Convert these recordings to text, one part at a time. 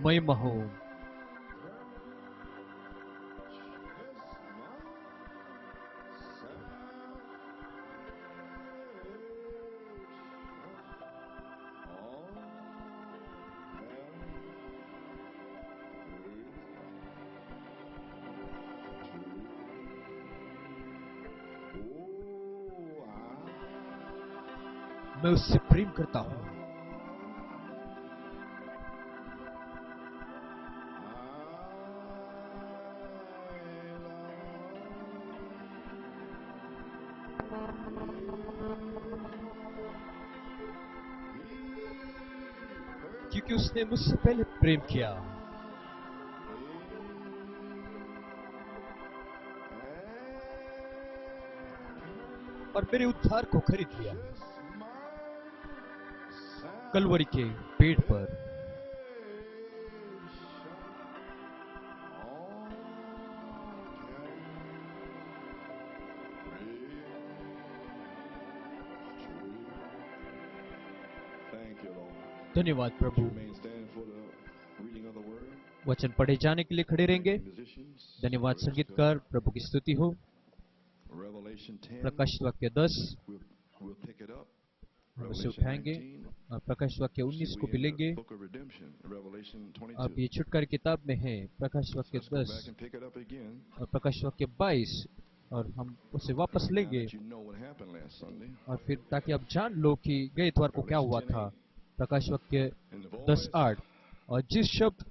महिमा हो। मैं उससे प्रेम करता हूं। क्योंकि उसने मुझसे पहले प्रेम किया। और मेरे उद्धार को खरीद लिया कलवरी के पेड़ पर। धन्यवाद प्रभु। वचन पढ़े जाने के लिए खड़े रहेंगे। धन्यवाद संगीतकार, प्रभु की स्तुति हो। प्रकाश वाक्य 10 हम उसे उठाएंगे और प्रकाश वाक्य 19 को भी लेंगे। अब ये छुटकारे किताब में है प्रकाश वाक्य 10 और प्रकाश वाक्य 22 और हम उसे वापस लेंगे और फिर ताकि आप जान लो कि गए इतवार को क्या हुआ था। प्रकाश वाक्य 10:8 और जिस शब्द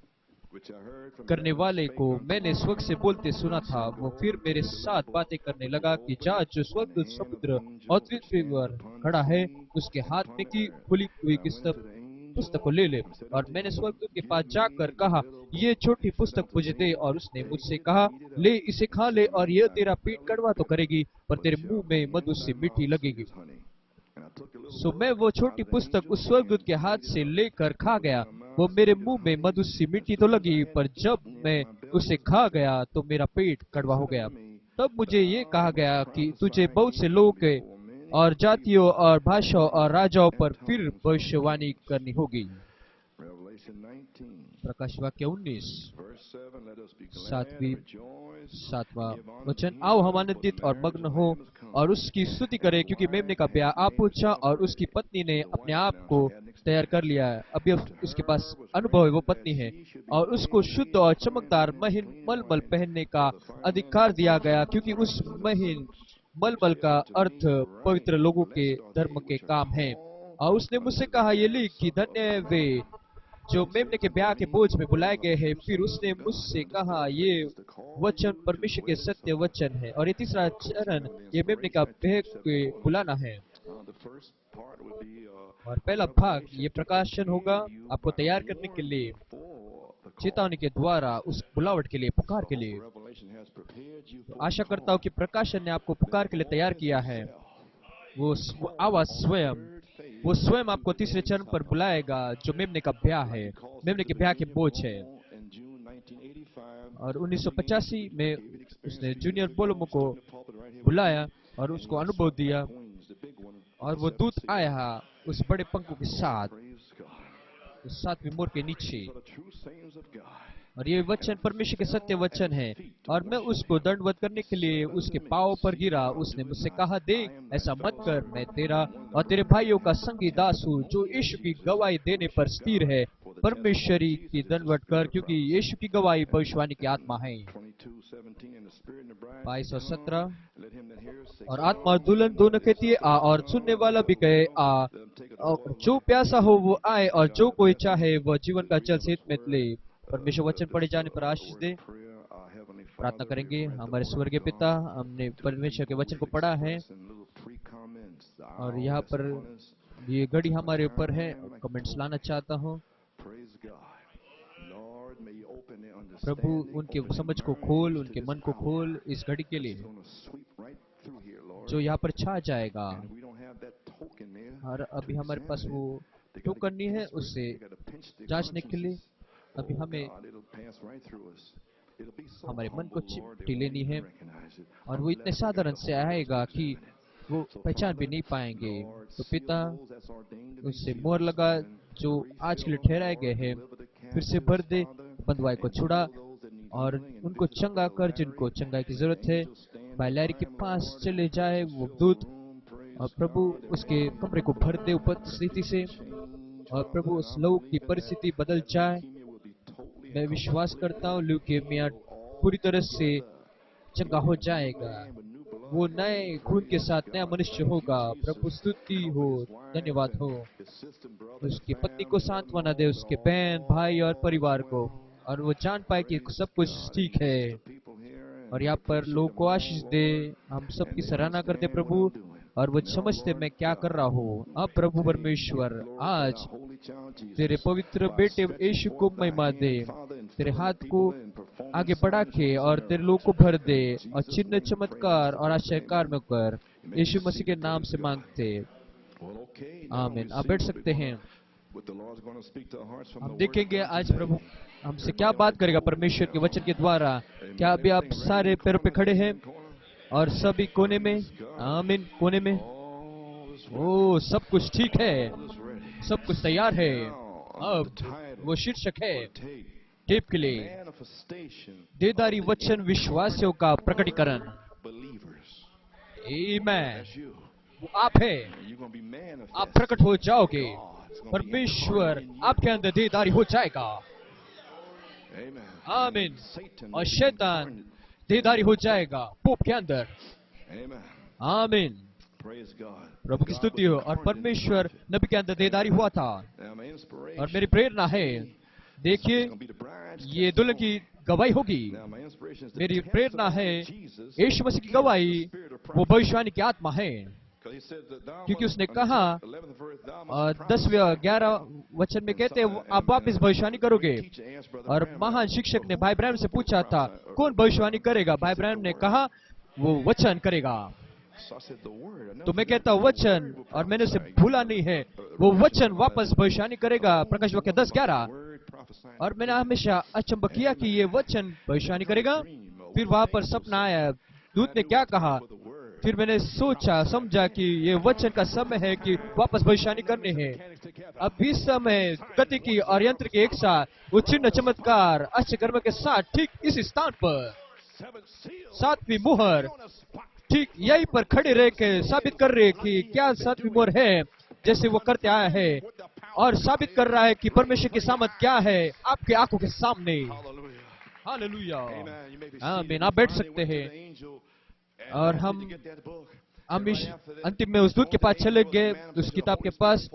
करने वाले को मैंने स्वर्ग से बोलते सुना था वो फिर मेरे साथ बातें करने लगा कि जा जो स्वर्ग समुद्र और पृथ्वी पर खड़ा है उसके हाथ में की खुली हुई पुस्तक को ले ले। और मैंने स्वर्गदूत के पास जाकर कहा ये छोटी पुस्तक मुझे दे और उसने मुझसे कहा ले इसे खा ले और यह तेरा पेट कड़वा तो करेगी पर तेरे मुंह में मधु से मीठी लगेगी। सो मैं वो छोटी पुस्तक उस स्वर्गदूत के हाथ से लेकर खा गया। वो मेरे मुंह में मधु सी मीठी तो लगी पर जब मैं उसे खा गया तो मेरा पेट कड़वा हो गया। तब मुझे ये कहा गया कि तुझे बहुत से लोग और जातियों और भाषाओं और राजाओं पर फिर भविष्यवाणी करनी होगी। प्रकाश वाक्य 19 सातवां वचन। आओ हम आनंदित और मग्न हो और उसकी स्तुति करें क्योंकि मेमने का ब्याह आ पहुंचा और उसकी पत्नी ने अपने आप को तैयार कर लिया है। अभी उसके पास अनुभव है, वो पत्नी है और उसको शुद्ध और चमकदार महीन मलमल पहनने का अधिकार दिया गया क्योंकि उस महीन मलमल का अर्थ पवित्र लोगों के धर्म के काम है। और उसने मुझसे कहा ये लिख कि धन्य वे जो मेमने के ब्याह के बोझ में बुलाए गए हैं। फिर उसने मुझसे कहा ये वचन परमेश्वर के सत्य वचन है। और ये तीसरा चरण ये मेमने का ब्याह के बुलाना है। और पहला भाग ये प्रकाशन होगा आपको तैयार करने के लिए, चेतावनी के द्वारा उस बुलावट के लिए, पुकार के लिए। तो आशा करता हूँ कि प्रकाशन ने आपको पुकार के लिए तैयार किया है। वो आवाज वो स्वयं आपको तीसरे चरण पर बुलाएगा जो मेमने का ब्याह है, मेमने के ब्याह के बोझ है। और 1985 में उसने जूनियर बोलोमो को बुलाया और उसको अनुभव दिया और वो दूत आया उस बड़े पंखों के साथ, उस सातवीं मोर के नीचे। और ये वचन परमेश्वर के सत्य वचन है। और मैं उसको दंडवत करने के लिए उसके पांव पर गिरा। उसने मुझसे कहा देख ऐसा मत कर, मैं तेरा और तेरे भाइयों का संगी दास हूँ जो यीशु की गवाही देने पर स्थिर है। परमेश्वरी की दंडवत कर क्योंकि यीशु की गवाही भविष्यवाणी की आत्मा है। 22 और 17 और आत्मा और दुल्हन दोनों कहती है आ और सुनने वाला भी कहे आ। और जो प्यासा हो वो आए और जो कोई चाहे वह जीवन का जल सेत में ले। परमेश्वर वचन पढ़े जाने पर आशीष दे। प्रार्थना करेंगे। हमारे स्वर्गीय पिता, हमने परमेश्वर के वचन को पढ़ा है और यहाँ पर ये घड़ी हमारे ऊपर है। कमेंट्स लाना चाहता हूँ। प्रभु उनके समझ को खोल, उनके मन को खोल इस घड़ी के लिए जो यहाँ पर छा जाएगा। और अभी हमारे पास वो टोकन नहीं है उससे जांचने के लिए। अभी हमें हमारे मन को चिपटी लेनी है और वो इतने साधारण से आएगा कि वो पहचान भी नहीं पाएंगे। तो पिता उससे मोहर लगा जो आज के लिए ठहराए गए हैं फिर से भर दे, बंधुआई को छुड़ा और उनको चंगा कर जिनको चंगाई की जरूरत है। भाई लैरी के पास चले जाए वो दूत, और प्रभु उसके कमरे को भर दे उपस्थिति से, और प्रभु उस लोग की परिस्थिति बदल जाए। मैं विश्वास करता हूँ ल्यूकेमिया पूरी तरह से चंगा हो जाएगा, वो नए खून के साथ नया मनुष्य होगा। प्रभु स्तुति हो, धन्यवाद हो। उसकी पत्नी को सांत्वना दे, उसके बहन भाई और परिवार को, और वो जान पाए कि सब कुछ ठीक है। और यहाँ पर लोगों को आशीष दे। हम सबकी सराहना करते प्रभु, और वो समझते मैं क्या कर रहा हूँ। अब प्रभु परमेश्वर आज तेरे पवित्र बेटे यीशु को महिमा दे, तेरे हाथ को आगे बढ़ा के और तेरे लोग को भर दे, और चिन्ह चमत्कार और आश्चर्यकार में कर, यीशु मसीह के नाम से मांगते, आमीन। आप बैठ सकते हैं। हम देखेंगे आज प्रभु हमसे क्या बात करेगा परमेश्वर के वचन के द्वारा। क्या अभी आप सारे पैरों पे खड़े हैं और सभी कोने में, आमीन, कोने में। ओ, सब कुछ ठीक है, सब कुछ तैयार है। अब वो शीर्षक है टेप के लिए, देदारी वचन विश्वासियों का प्रकटीकरण। आमीन। वो आप है, आप प्रकट हो जाओगे, परमेश्वर आपके अंदर देदारी हो जाएगा। आमीन। और शैतान देदारी हो जाएगा पोप के अंदर। आमीन। प्रभु की स्तुति हो। और परमेश्वर नबी के अंदर देदारी हुआ था, और मेरी प्रेरणा है, देखिए ये दुल्हन की गवाही होगी। मेरी प्रेरणा है यीशु मसीह की गवाही, वो भविष्यवाणी की आत्मा है, क्योंकि उसने कहा 10-11 वचन में कहते हैं आप वापिस भविष्यवाणी करोगे। और महान शिक्षक ने भाई ब्रैनम से पूछा था कौन भविष्यवाणी करेगा। भाई ब्रैनम ने कहा वो वचन करेगा। तो मैं कहता हूँ वचन, और मैंने उसे भूला नहीं है, वो वचन वापस भविष्यवाणी करेगा। प्रकाश वाक्य 10-11। और मैंने हमेशा अचंभ किया कि ये वचन भविष्यवाणी करेगा। फिर वहां पर सपना आया, दूत ने क्या कहा। फिर मैंने सोचा समझा कि ये वचन का समय है कि वापस भविष्यवाणी करने हैं। अब इस समय गति की और यंत्र के एक साथ वो चिन्ह चमत्कार आश्चर्य के साथ ठीक इस स्थान पर 7वीं मुहर ठीक यहीं पर खड़े रह के साबित कर रहे कि क्या 7वीं मुहर है, जैसे वो करते आया है, और साबित कर रहा है कि परमेश्वर की सामर्थ क्या है आपके आंखों के सामने। हालेलुया। आमीन। आप बैठ सकते हैं। और हम इस अंतिम में उस दूत के पास चले गए, उस किताब के पास,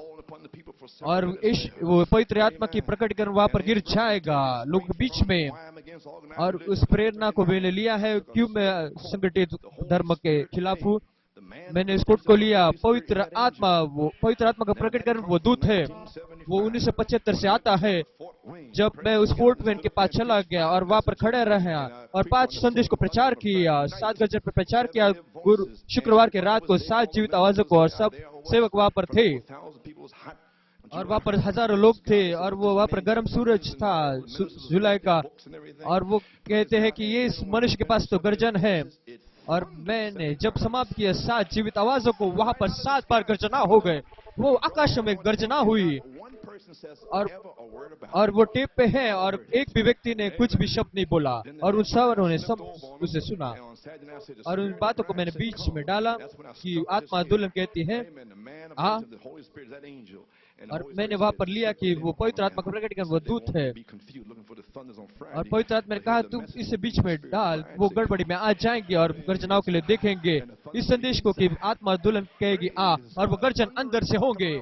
और वो पवित्र आत्मा की प्रकटीकरण वहां पर गिर जाएगा लोगों के बीच में। और उस प्रेरणा को मैंने लिया है, क्यों मैं संगठित धर्म के खिलाफ हूँ। मैंने इस कोट को लिया, पवित्र आत्मा का प्रकटीकरण वो दूत है। वो 1975 से आता है, जब मैं उस फोर्ट वैन के पास चला गया और वहां पर खड़े रहा और 5 संदेश को प्रचार किया, 7 गजर पर प्रचार किया। शुक्रवार के रात को 7 जीवित आवाजों को, और सब सेवक वहां पर थे, और वहां पर हजारों लोग थे, और वो वहां पर गर्म सूरज था जुलाई का। और वो कहते हैं कि ये इस मनुष्य के पास तो गर्जन है। और मैंने जब समाप्त किया 7 जीवित आवाजों को, वहां पर 7 बार गर्जना हो गए। वो आकाश में गर्जना हुई, और वो टेप पे है, और एक भी व्यक्ति ने कुछ भी शब्द नहीं बोला, और उन सबों ने सब उसे सुना। और उन बातों को मैंने बीच में डाला कि आत्मा दुल्हन कहती है हाँ, और मैंने वहां पर लिया कि वो पवित्र आत्मा का प्रकटीकरण वो दूत है। और पवित्र आत्मा ने कहा तुम इसे बीच में डाल, वो गड़बड़ी में आ जाएंगे और गर्जनाओं के लिए देखेंगे इस संदेश को कि आत्मा दुल्हन कहेगी आ, और वो गर्जन अंदर से होंगे,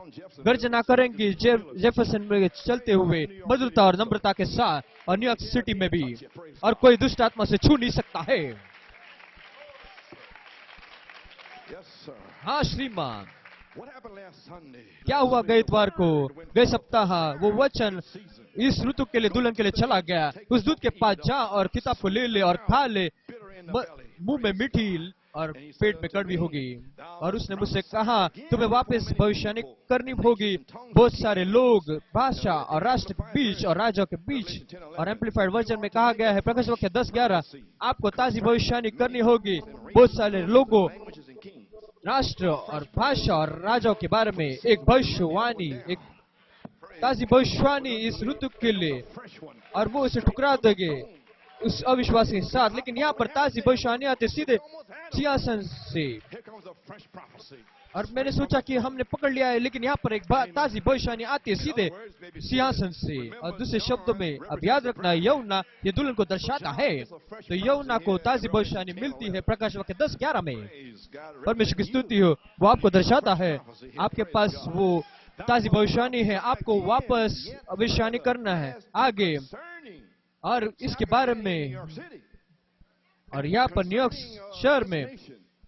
गर्जना करेंगे जेफरसन में चलते हुए मधुरता और नम्रता के साथ, और न्यूयॉर्क सिटी में भी, और कोई दुष्ट आत्मा से छू नहीं सकता है। हाँ श्रीमान। क्या हुआ गए इतवार को, गए सप्ताह वो वचन इस ऋतु के लिए दुल्हन के लिए चला गया। उस दूत के पास जा और किताब को ले ले और खा ले, मुंह में मीठी और पेट में कड़वी होगी। और उसने मुझसे कहा तुम्हें वापस भविष्यवाणी करनी होगी बहुत सारे लोग, भाषा और राष्ट्र के बीच और राजाओं के बीच। और एम्पलीफाइड वर्जन में कहा गया है प्रकाश वाक्य 10-11, आपको ताजी भविष्यवाणी करनी होगी बहुत सारे लोगों, राष्ट्र और भाषा और राजाओं के बारे में। एक भविष्यवाणी, एक ताजी भविष्यवाणी इस ऋतु के लिए, और वो उसे ठुकरा देंगे उस अविश्वासी के साथ। लेकिन यहाँ पर ताजी भविष्यवाणी आते सीधे सिंहासन से, और मैंने सोचा कि हमने पकड़ लिया है, लेकिन यहाँ पर एक ताजी भविष्यवाणी आती है सीधे सिंहासन से। और दूसरे शब्दों में अब याद रखना, यौना ये दुल्हन को दर्शाता है। तो यौना को ताजी भविष्यवाणी मिलती है प्रकाश वाक्य 10:11 में। परमेश्वर की स्तुति हो, वो आपको दर्शाता है, आपके पास वो ताजी भविष्यवाणी है, आपको वापस भविष्यवाणी करना है आगे और इसके बारे में, और यहाँ पर न्यूयॉर्क शहर में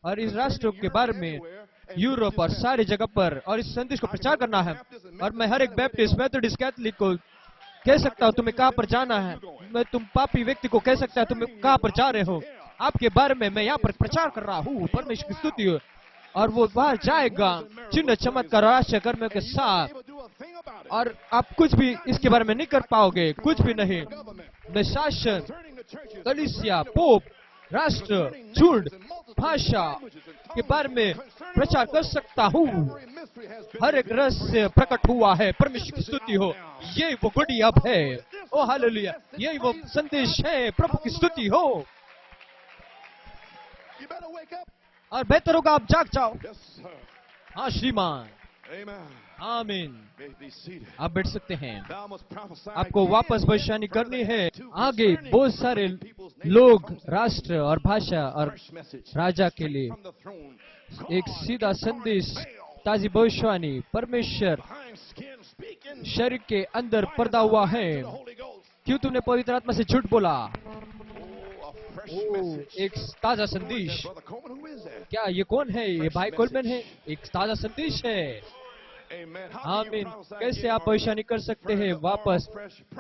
और इस राष्ट्र के बारे में, यूरोप और सारी जगह पर, और इस संदेश को प्रचार करना है। और मैं हर एक बैप्टिस्ट, मेथोडिस्ट, कैथोलिक को कह सकता हूँ तुम्हें कहाँ पर जाना है। मैं तुम पापी व्यक्ति को कह सकता है तुम्हें कहाँ पर जा रहे हो, आपके बारे में मैं यहाँ पर प्रचार कर रहा हूँ। परमेश्वर की स्तुति हो। और वो बाहर जाएगा चिन्ह चमत्कार और आश्चर्य कर्मों के साथ, और आप कुछ भी इसके बारे में नहीं कर पाओगे, कुछ भी नहीं। मैं शासन, कलीसिया, पोप, राष्ट्र, झुंड, भाषा के बारे में प्रचार कर सकता हूँ। हर एक रहस्य प्रकट हुआ है। परमेश्वर की स्तुति हो। यही वो गुडी अब है। ओ हालेलुया, यही वो संदेश है। प्रभु की स्तुति हो। और बेहतर होगा आप जाग जाओ। हाँ श्रीमान, आमीन। आप बैठ सकते हैं। आपको वापस भविष्यवाणी करनी है। आगे बहुत सारे लोग, राष्ट्र और भाषा और राजा के लिए एक सीधा संदेश, ताजी भविष्यवाणी। परमेश्वर शरीर के अंदर पर्दा हुआ है। क्यों तुमने पवित्र आत्मा से झूठ बोला? एक ताजा संदेश। क्या ये कौन है? ये भाई कोलमैन है। एक ताजा संदेश है। आमीन। कैसे आप भविष्यवाणी कर सकते हैं वापस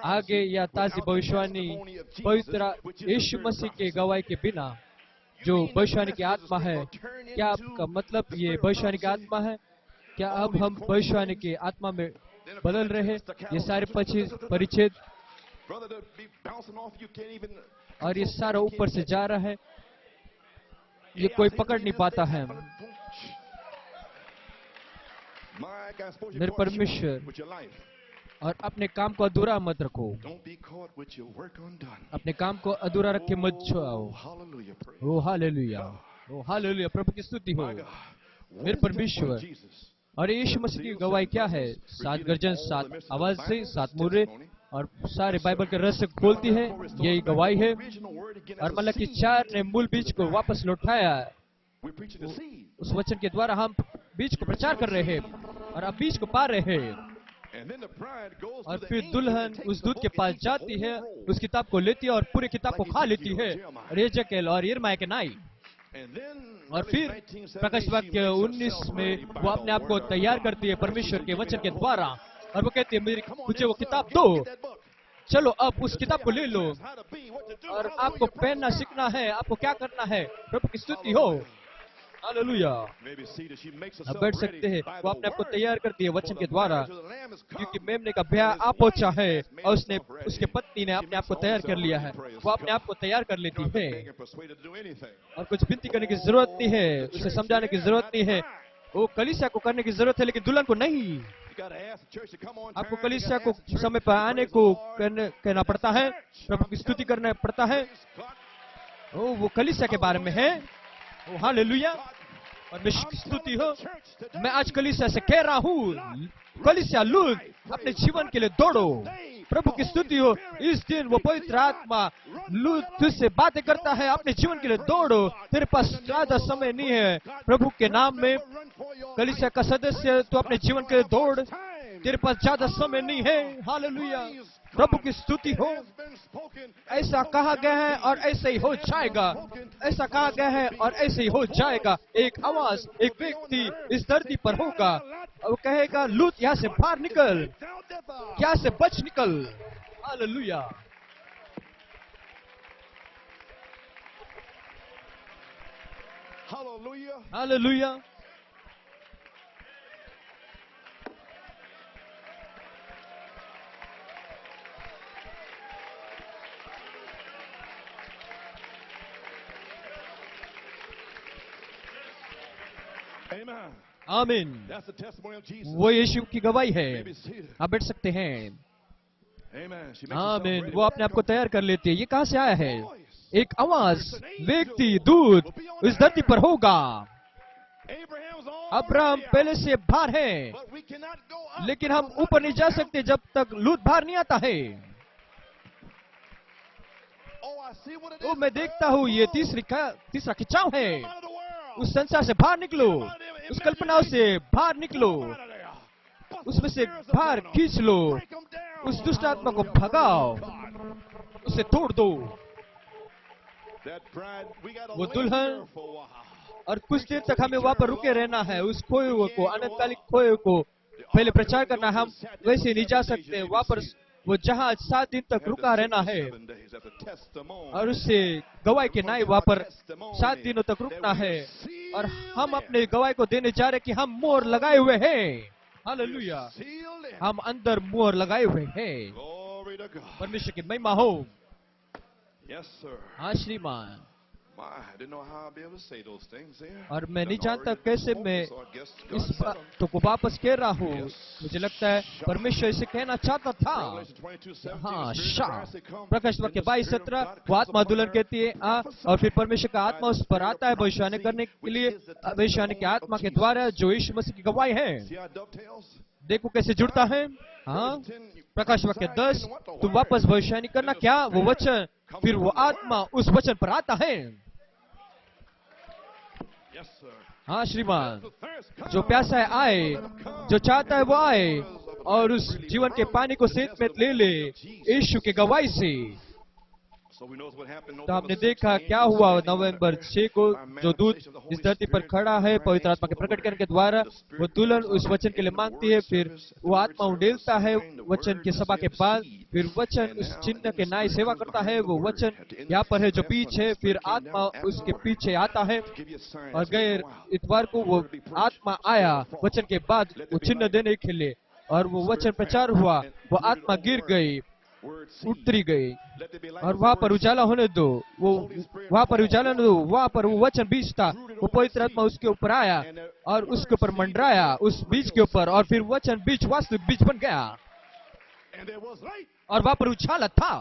आगे या ताजी भविष्यवाणी पवित्र यीशु मसीह के गवाही के बिना, जो भविष्यवाणी की आत्मा है? क्या आपका मतलब ये भविष्यवाणी की आत्मा है? क्या अब हम भविष्यवाणी की आत्मा में बदल रहे हैं? ये सारे परिच्छेद और ये सारा ऊपर से जा रहा है, ये कोई पकड़ नहीं पाता है। मेरे परमेश्वर, और अपने काम को अधूरा मत रखो। अपने काम को अधूरा रख के मत छोड़ो। ओ हालेलुया, ओ हालेलुया। प्रभु की स्तुति हो। मेरे परमेश्वर, और यीशु मसीह की गवाही क्या है? 7 गर्जन, 7 आवाज से, 7 मुर्रे, और सारे बाइबल के रहस्य खोलती है, यही गवाही है। और मलाकी 4 ने मूल बीज को वापस लौटाया। उस वचन के द्वारा हम बीज को प्रचार कर रहे हैं और अब बीज को पा रहे हैं। और फिर दुल्हन उस दूध के पास जाती है, उस किताब को लेती है और पूरी किताब को खा लेती है, यिर्मयाह और यिर्मयाह के नाई। और फिर प्रकाश वाक्य 19 में वो अपने आप को तैयार करती है परमेश्वर के वचन के द्वारा, और वो कहती है मुझे वो किताब दो, चलो अब उस किताब को ले लो और आपको पहनना सीखना है, आपको क्या करना है। प्रभु की स्तुति हो। हालेलुया। अब बैठ सकते हैं। वो अपने आप को तैयार करती है वचन के द्वारा, क्योंकि मेमने का ब्याह आ पहुंचा है और उसने, उसके पत्नी ने अपने आप को तैयार कर लिया है। वो अपने आप को तैयार कर लेती है और कुछ विनती करने की जरूरत नहीं है, उसे समझाने की जरूरत नहीं है। वो कलीसिया को करने की जरूरत है, लेकिन दुल्हन को नहीं। आपको कलीसिया को समय पर आने को कहना पड़ता है, प्रभु की स्तुति करना पड़ता है। ओ वो कलीसिया के बारे में है। ओ हालेलुया, परमेश्वर की स्तुति हो। मैं आज कलीसिया से कह रहा हूँ, कलीसिया लूट अपने जीवन के लिए दौड़ो। प्रभु की स्तुति हो। इस दिन वो पवित्र आत्मा लूट तुझसे बातें करता है, अपने जीवन के लिए दौड़ो। तेरे पास ज्यादा समय नहीं है। प्रभु के नाम में कलीसिया का सदस्य, तो अपने जीवन के लिए दौड़, तेरे पास ज्यादा समय नहीं है। हालेलुया, प्रभु की स्तुति हो। ऐसा कहा गया है और ऐसे ही हो जाएगा। ऐसा कहा गया है और ऐसे ही हो जाएगा। एक आवाज, एक व्यक्ति इस धरती पर होगा और वो कहेगा, लूत यहाँ से बाहर निकल, यहाँ से बच निकल। Hallelujah, hallelujah. आमीन। वो यीशु की गवाही है। आप बैठ सकते हैं। आमीन। वो अपने आप को तैयार कर लेती है। ये कहां से आया है? एक आवाज, व्यक्ति, दूत इस धरती पर होगा। अब्राहम पहले से बाहर है, लेकिन हम ऊपर नहीं जा सकते जब तक लूत बाहर नहीं आता है। तो मैं देखता हूँ ये तीसरा खिंचाव है। उस संसार से बाहर निकलो, उस कल्पनाओं से बाहर निकलो, उसमें से बाहर खींच लो, उस दुष्ट आत्मा को भगाओ, उसे तोड़ दो। वो दुल्हन, और कुछ देर तक हमें वहां पर रुके रहना है। उस खोए हुए को, अनंतकालिक खोए हुए को पहले प्रचार करना है। हम वैसे नहीं जा सकते। वहां पर वो जहाज 7 दिन तक रुका रहना है, और उससे गवाही के नाई वहां पर 7 दिनों तक रुकना है। और हम अपने गवाही को देने जा रहे कि हम मोहर लगाए हुए हैं। हालेलुया। हम अंदर मोहर लगाए हुए हैं। परमेश्वर की महिमा हो। हाँ श्रीमान। और मैं नहीं जानता कैसे मैं इस बातों को वापस कह रहा हूँ। मुझे लगता है परमेश्वर इसे कहना चाहता था। हाँ, प्रकाश वाक्य 22:17 वो आत्मा दुल्हन कहती है और फिर परमेश्वर का आत्मा उस पर आता है भविष्यवाणी करने के लिए, भविष्यवाणी के आत्मा के द्वारा जो यीशु मसीह की गवाही है। देखो कैसे जुड़ता है। हाँ, प्रकाश वाक्य 10, तुम वापस भविष्यवाणी करना क्या? वो वचन, फिर वो आत्मा उस वचन पर आता है। हाँ श्रीमान। जो प्यासा है आए, जो चाहता है वो आए और उस जीवन के पानी को सेत में ले ले यीशु की गवाही से। तो हमने देखा क्या हुआ नवंबर 6 को। जो दूत इस धरती पर खड़ा है पवित्र आत्मा के प्रकट करने के द्वारा, वो दुल्हन उस वचन के लिए मांगती है। फिर वो आत्मा उड़ेलता है वचन के सभा के पास। फिर वचन उस चिन्ह के नाई सेवा करता है। वो वचन यहाँ पर है जो बीच है। फिर आत्मा उसके पीछे आता है। और गैर इतवार को वो आत्मा आया वचन के बाद वो चिन्ह देने के लिए, और वो वचन प्रचार हुआ। वो आत्मा गिर गई, उतरी गई, और वहां पर उजाला होने दो। वो वहां पर उजाला होने दो। वहां पर वो वचन बीज था। वो पवित्र आत्मा उसके ऊपर आया और उसके ऊपर मंडराया उस बीज के ऊपर, और फिर वचन बीज वास्तविक बीज बन गया और वहां पर उछाला था।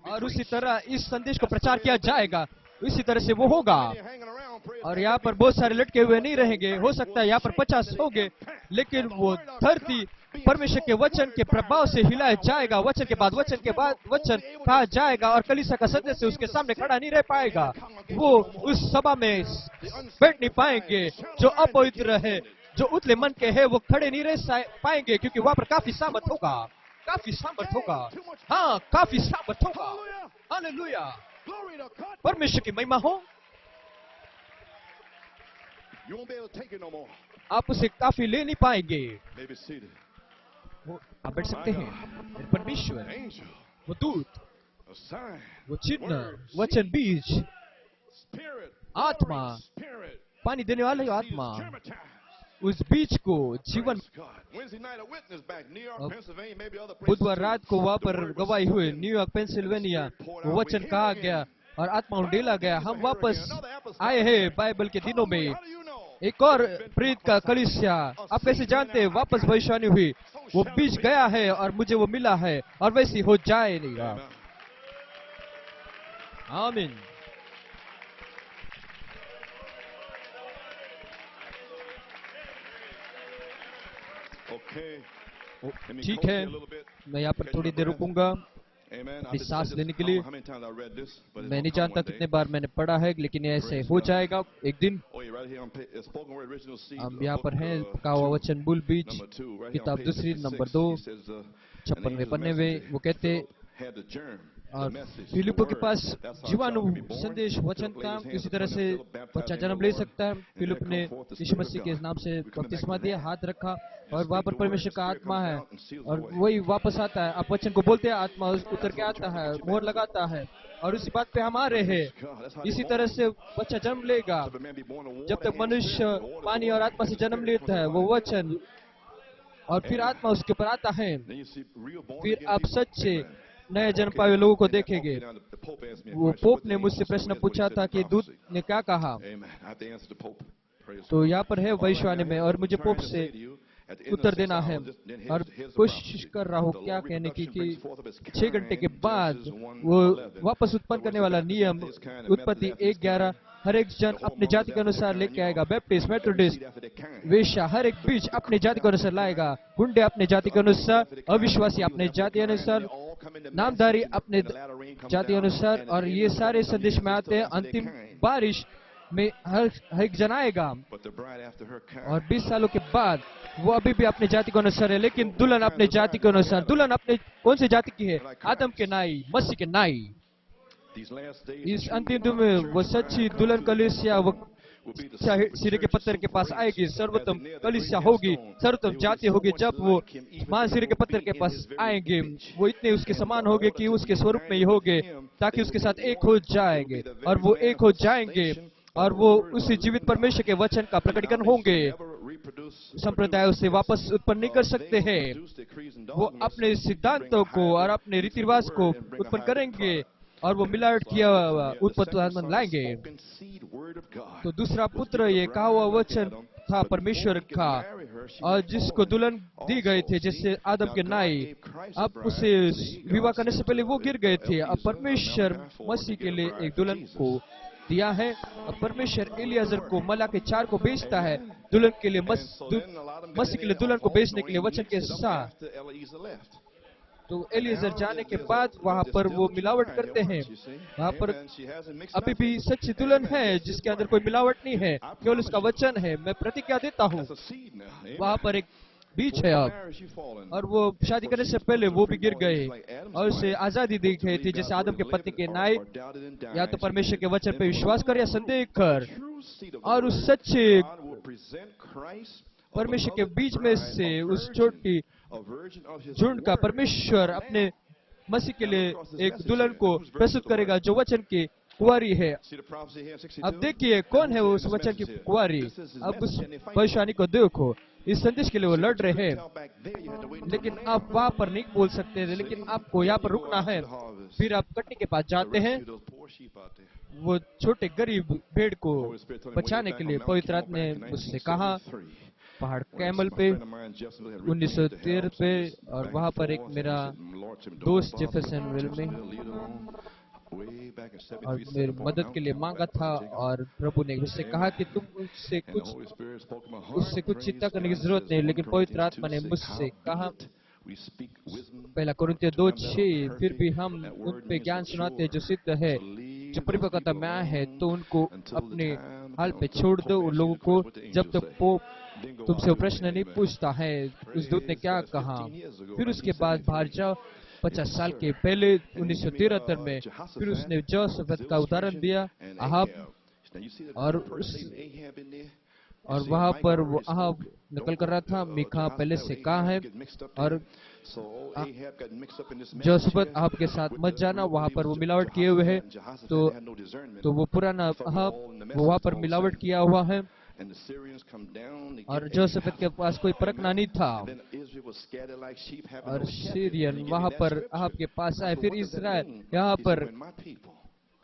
और उसी तरह इस संदेश को प्रचार किया जाएगा। इसी तरह से वो होगा। और यहाँ पर बहुत सारे लटके हुए नहीं रहेंगे। हो सकता है यहाँ पर 50 होंगे, लेकिन वो धरती परमेश्वर के वचन के प्रभाव से हिलाया जाएगा। वचन के बाद वचन कहा जाएगा, और कलीसिया का सदस्य उसके सामने खड़ा नहीं रह पाएगा। वो उस सभा में बैठ नहीं पाएंगे। जो अपवित्र है, जो उतले मन के है, वो खड़े नहीं रह पाएंगे, क्योंकि वहां पर काफी सामर्थ होगा। काफी सामर्थ होगा। हाँ, काफी सामर्थ होगा। हालेलुया। परमेश्वर की महिमा हो। आप उसे काफी ले नहीं पाएंगे। आप बैठ सकते हैं। परमेश्वर, वो दूत, वो चिन्ह, वचन बीज, आत्मा, पानी देने वाले आत्मा, उस बीज को जीवन। बुधवार रात को वहां पर गवाही हुई न्यूयॉर्क पेंसिल्वेनिया। वो वचन कहा गया और आत्मा उंडेला गया। हम वापस आए हैं बाइबल के दिनों में। एक और प्रीत का कलीसिया, आप कैसे जानते हैं? वापस भविष्यवाणी हुई, वो बीज गया है और मुझे वो मिला है, और वैसी हो जाएगा। आमीन। ठीक है, मैं यहाँ पर थोड़ी देर रुकूंगा अपनी सांस लेने के लिए। मैं नहीं जानता कितने बार मैंने पढ़ा है, लेकिन ऐसे हो जाएगा एक दिन। हम यहाँ पर हैं, पका हुआ वचन मूल बीज, किताब दूसरी नंबर 2 56वें पन्ने में। वो कहते, और फिलिप्पो के पास जीवाणु संदेश वचन था। इसी तरह से बच्चा जन्म ले सकता है। फिलिप ने यीशु मसीह के नाम से बपतिस्मा दिया, हाथ रखा, और वहां पर परमेश्वर का आत्मा है, और वही वापस आता है। आप वचन को बोलते हैं, आत्मा उतर के आता है, मोहर लगाता है, और उसी बात पे हम आ रहे हैं। इसी तरह से बच्चा जन्म लेगा। जब तक मनुष्य पानी और आत्मा से जन्म लेता है, वो वचन, और फिर आत्मा उसके ऊपर आता है। फिर आप सच्चे नए जन्म पाए लोगों को देखेंगे। वो पोप ने मुझसे प्रश्न पूछा था कि दूत ने क्या कहा। तो यहाँ पर है भविष्यवाणी में, और मुझे पोप से उत्तर देना है और कोशिश कर रहा हूँ क्या कहने की कि 6 घंटे के बाद वो वापस उत्पन्न करने वाला नियम उत्पत्ति 1:11 हर एक जन अपने जाति के अनुसार लेके आएगा। बैप्टिस्ट, मेथोडिस्ट, वेश्या, हर एक बीच अपने जाति के अनुसार लाएगा। गुंडे अपने जाति के अनुसार, अविश्वासी अपने जाति के अनुसार, नामधारी अपने जाति के अनुसार, और ये सारे संदेश में आते हैं। अंतिम बारिश में हर एक जन आएगा, और 20 सालों के बाद वो अभी भी अपने जाति के अनुसार है, लेकिन दुल्हन अपने जाति के अनुसार। दुल्हन अपने कौन सी जाति की है? आदम के नाई, मसीह के नाई। इस अंतिम दिन में वो सच्ची दुल्हन कलीसिया वो सिरे के पत्थर के पास आएगी, सर्वोत्तम कलीसिया होगी, सर्वोत्तम जाति होगी। जब वो महान सिरे के पत्थर के पास आएंगे, वो इतने उसके समान होंगे कि उसके स्वरूप में ही होंगे, ताकि उसके साथ एक हो जाएंगे, और वो एक हो जाएंगे, और वो उसी जीवित परमेश्वर के वचन का प्रकटीकरण होंगे। संप्रदाय उसे वापस उत्पन्न नहीं कर सकते हैं। वो अपने सिद्धांतों को और अपने रीति रिवाज को उत्पन्न करेंगे, और वो मिलावट किया उत्पन्न लाएंगे। तो दूसरा पुत्र ये कहा हुआ वचन था परमेश्वर का, और जिसको दुल्हन दी गई थी, जिससे आदम के नाई, अब उसे विवाह करने से पहले वो गिर गए थे। अब परमेश्वर मसीह के लिए एक दुल्हन को दिया है। अब परमेश्वर एलियाजर को मलाकी 4 को भेजता है दुल्हन के लिए, मसीह के लिए दुल्हन को भेजने के लिए वचन के साथ। तो एलियाजर जाने के बाद वहाँ पर वो मिलावट करते हैं। वहाँ पर अभी भी सच्ची दुल्हन है जिसके अंदर कोई मिलावट नहीं है, केवल उसका वचन है। मैं प्रतिज्ञा देता हूँ, वहाँ पर एक बीच है अब, और वो शादी करने से पहले वो भी गिर गए, और उसे आजादी दी गई थी, जैसे आदम के पत्नी के नाई। या तो परमेश्वर के वचन पे विश्वास कर या संदेह कर, और उस सच्चे परमेश्वर के बीच में से उस छोटी झुंड का परमेश्वर अपने मसीह के लिए एक दुल्हन को प्रस्तुत करेगा जो वचन की कुंवारी है। अब देखिए कौन है उस वचन की कुंवारी। अब उस भविष्यवाणी को देखो, इस संदेश के लिए वो लड़ रहे हैं, लेकिन आप वहां पर नहीं बोल सकते, लेकिन आपको यहाँ पर रुकना है। फिर आप कटनी के पास जाते हैं, वो छोटे गरीब भेड़ को बचाने के लिए पवित्र आत्मा ने उससे कहा, पहाड़ कैमल पे 1913 पे, और वहां पर एक मेरा दोस्त जेफरसनविल में, और मेरी मदद के लिए मांगा था, और प्रभु ने उससे कहा कि तुम उससे कुछ चिंता करने की जरूरत नहीं। लेकिन पवित्र आत्मा ने मुझसे कहा, पहला कोरिन्थियों 2:6, फिर भी हम उन पे ज्ञान सुनाते हैं जो सिद्ध है, जो परिपक्वता में आए हैं, तो उनको अपने हाल पे छोड़ दो उन लोगों को, जब तक पोप तुमसे वो प्रश्न नहीं पूछता है उस दूत ने क्या कहा। फिर उसके बाद बाहर जाओ। 50 साल के पहले 1973 में फिर उसने जोसेफत का उदाहरण दिया, अहाब, और वहां पर वो अहाब नकल कर रहा था। मीका पहले से कहा है, और जोसेफत अहाब के साथ मत जाना, वहां पर वो मिलावट किए हुए है। तो वो पुराना अहाब वो वहां पर मिलावट किया हुआ है, और जोसेफत के पास कोई परखना नहीं था, और सीरियन वहां पर अहाब के पास आए। फिर इस्राएल यहाँ पर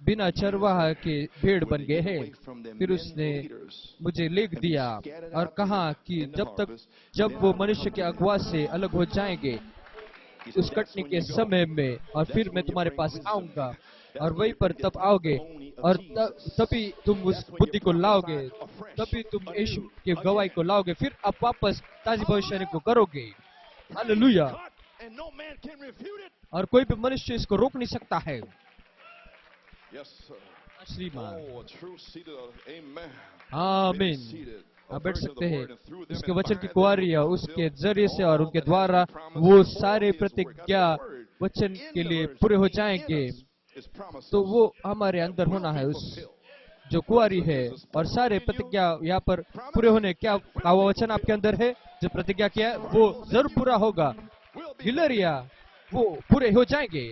बिना चरवाहा के भेड़ बन गए हैं। फिर उसने मुझे लिख दिया और कहा कि जब वो मनुष्य के अगुवा से अलग हो जाएंगे उस कटनी के समय में, और फिर मैं तुम्हारे पास आऊंगा, और वहीं पर तब आओगे, और तभी तुम उस बुद्धि को लाओगे, तभी तुम यीशु के गवाही को लाओगे, फिर आप वापस ताजी भविष्यवाणी को करोगे। हालेलुया। और कोई भी मनुष्य इसको रोक नहीं सकता है। श्रीमान, आमीन। आप बैठ सकते हैं। उसके वचन की कुंवारी है, उसके जरिए से और उनके द्वारा वो सारे प्रतिज्ञा वचन के लिए पूरे हो जाएंगे। तो वो हमारे अंदर होना है, उस जो कुंवारी है, और सारे प्रतिज्ञा यहाँ पर पूरे होने। क्या का वो वचन आपके अंदर है जो प्रतिज्ञा किया है, वो जरूर पूरा होगा। हिलरिया वो पूरे हो जाएंगे,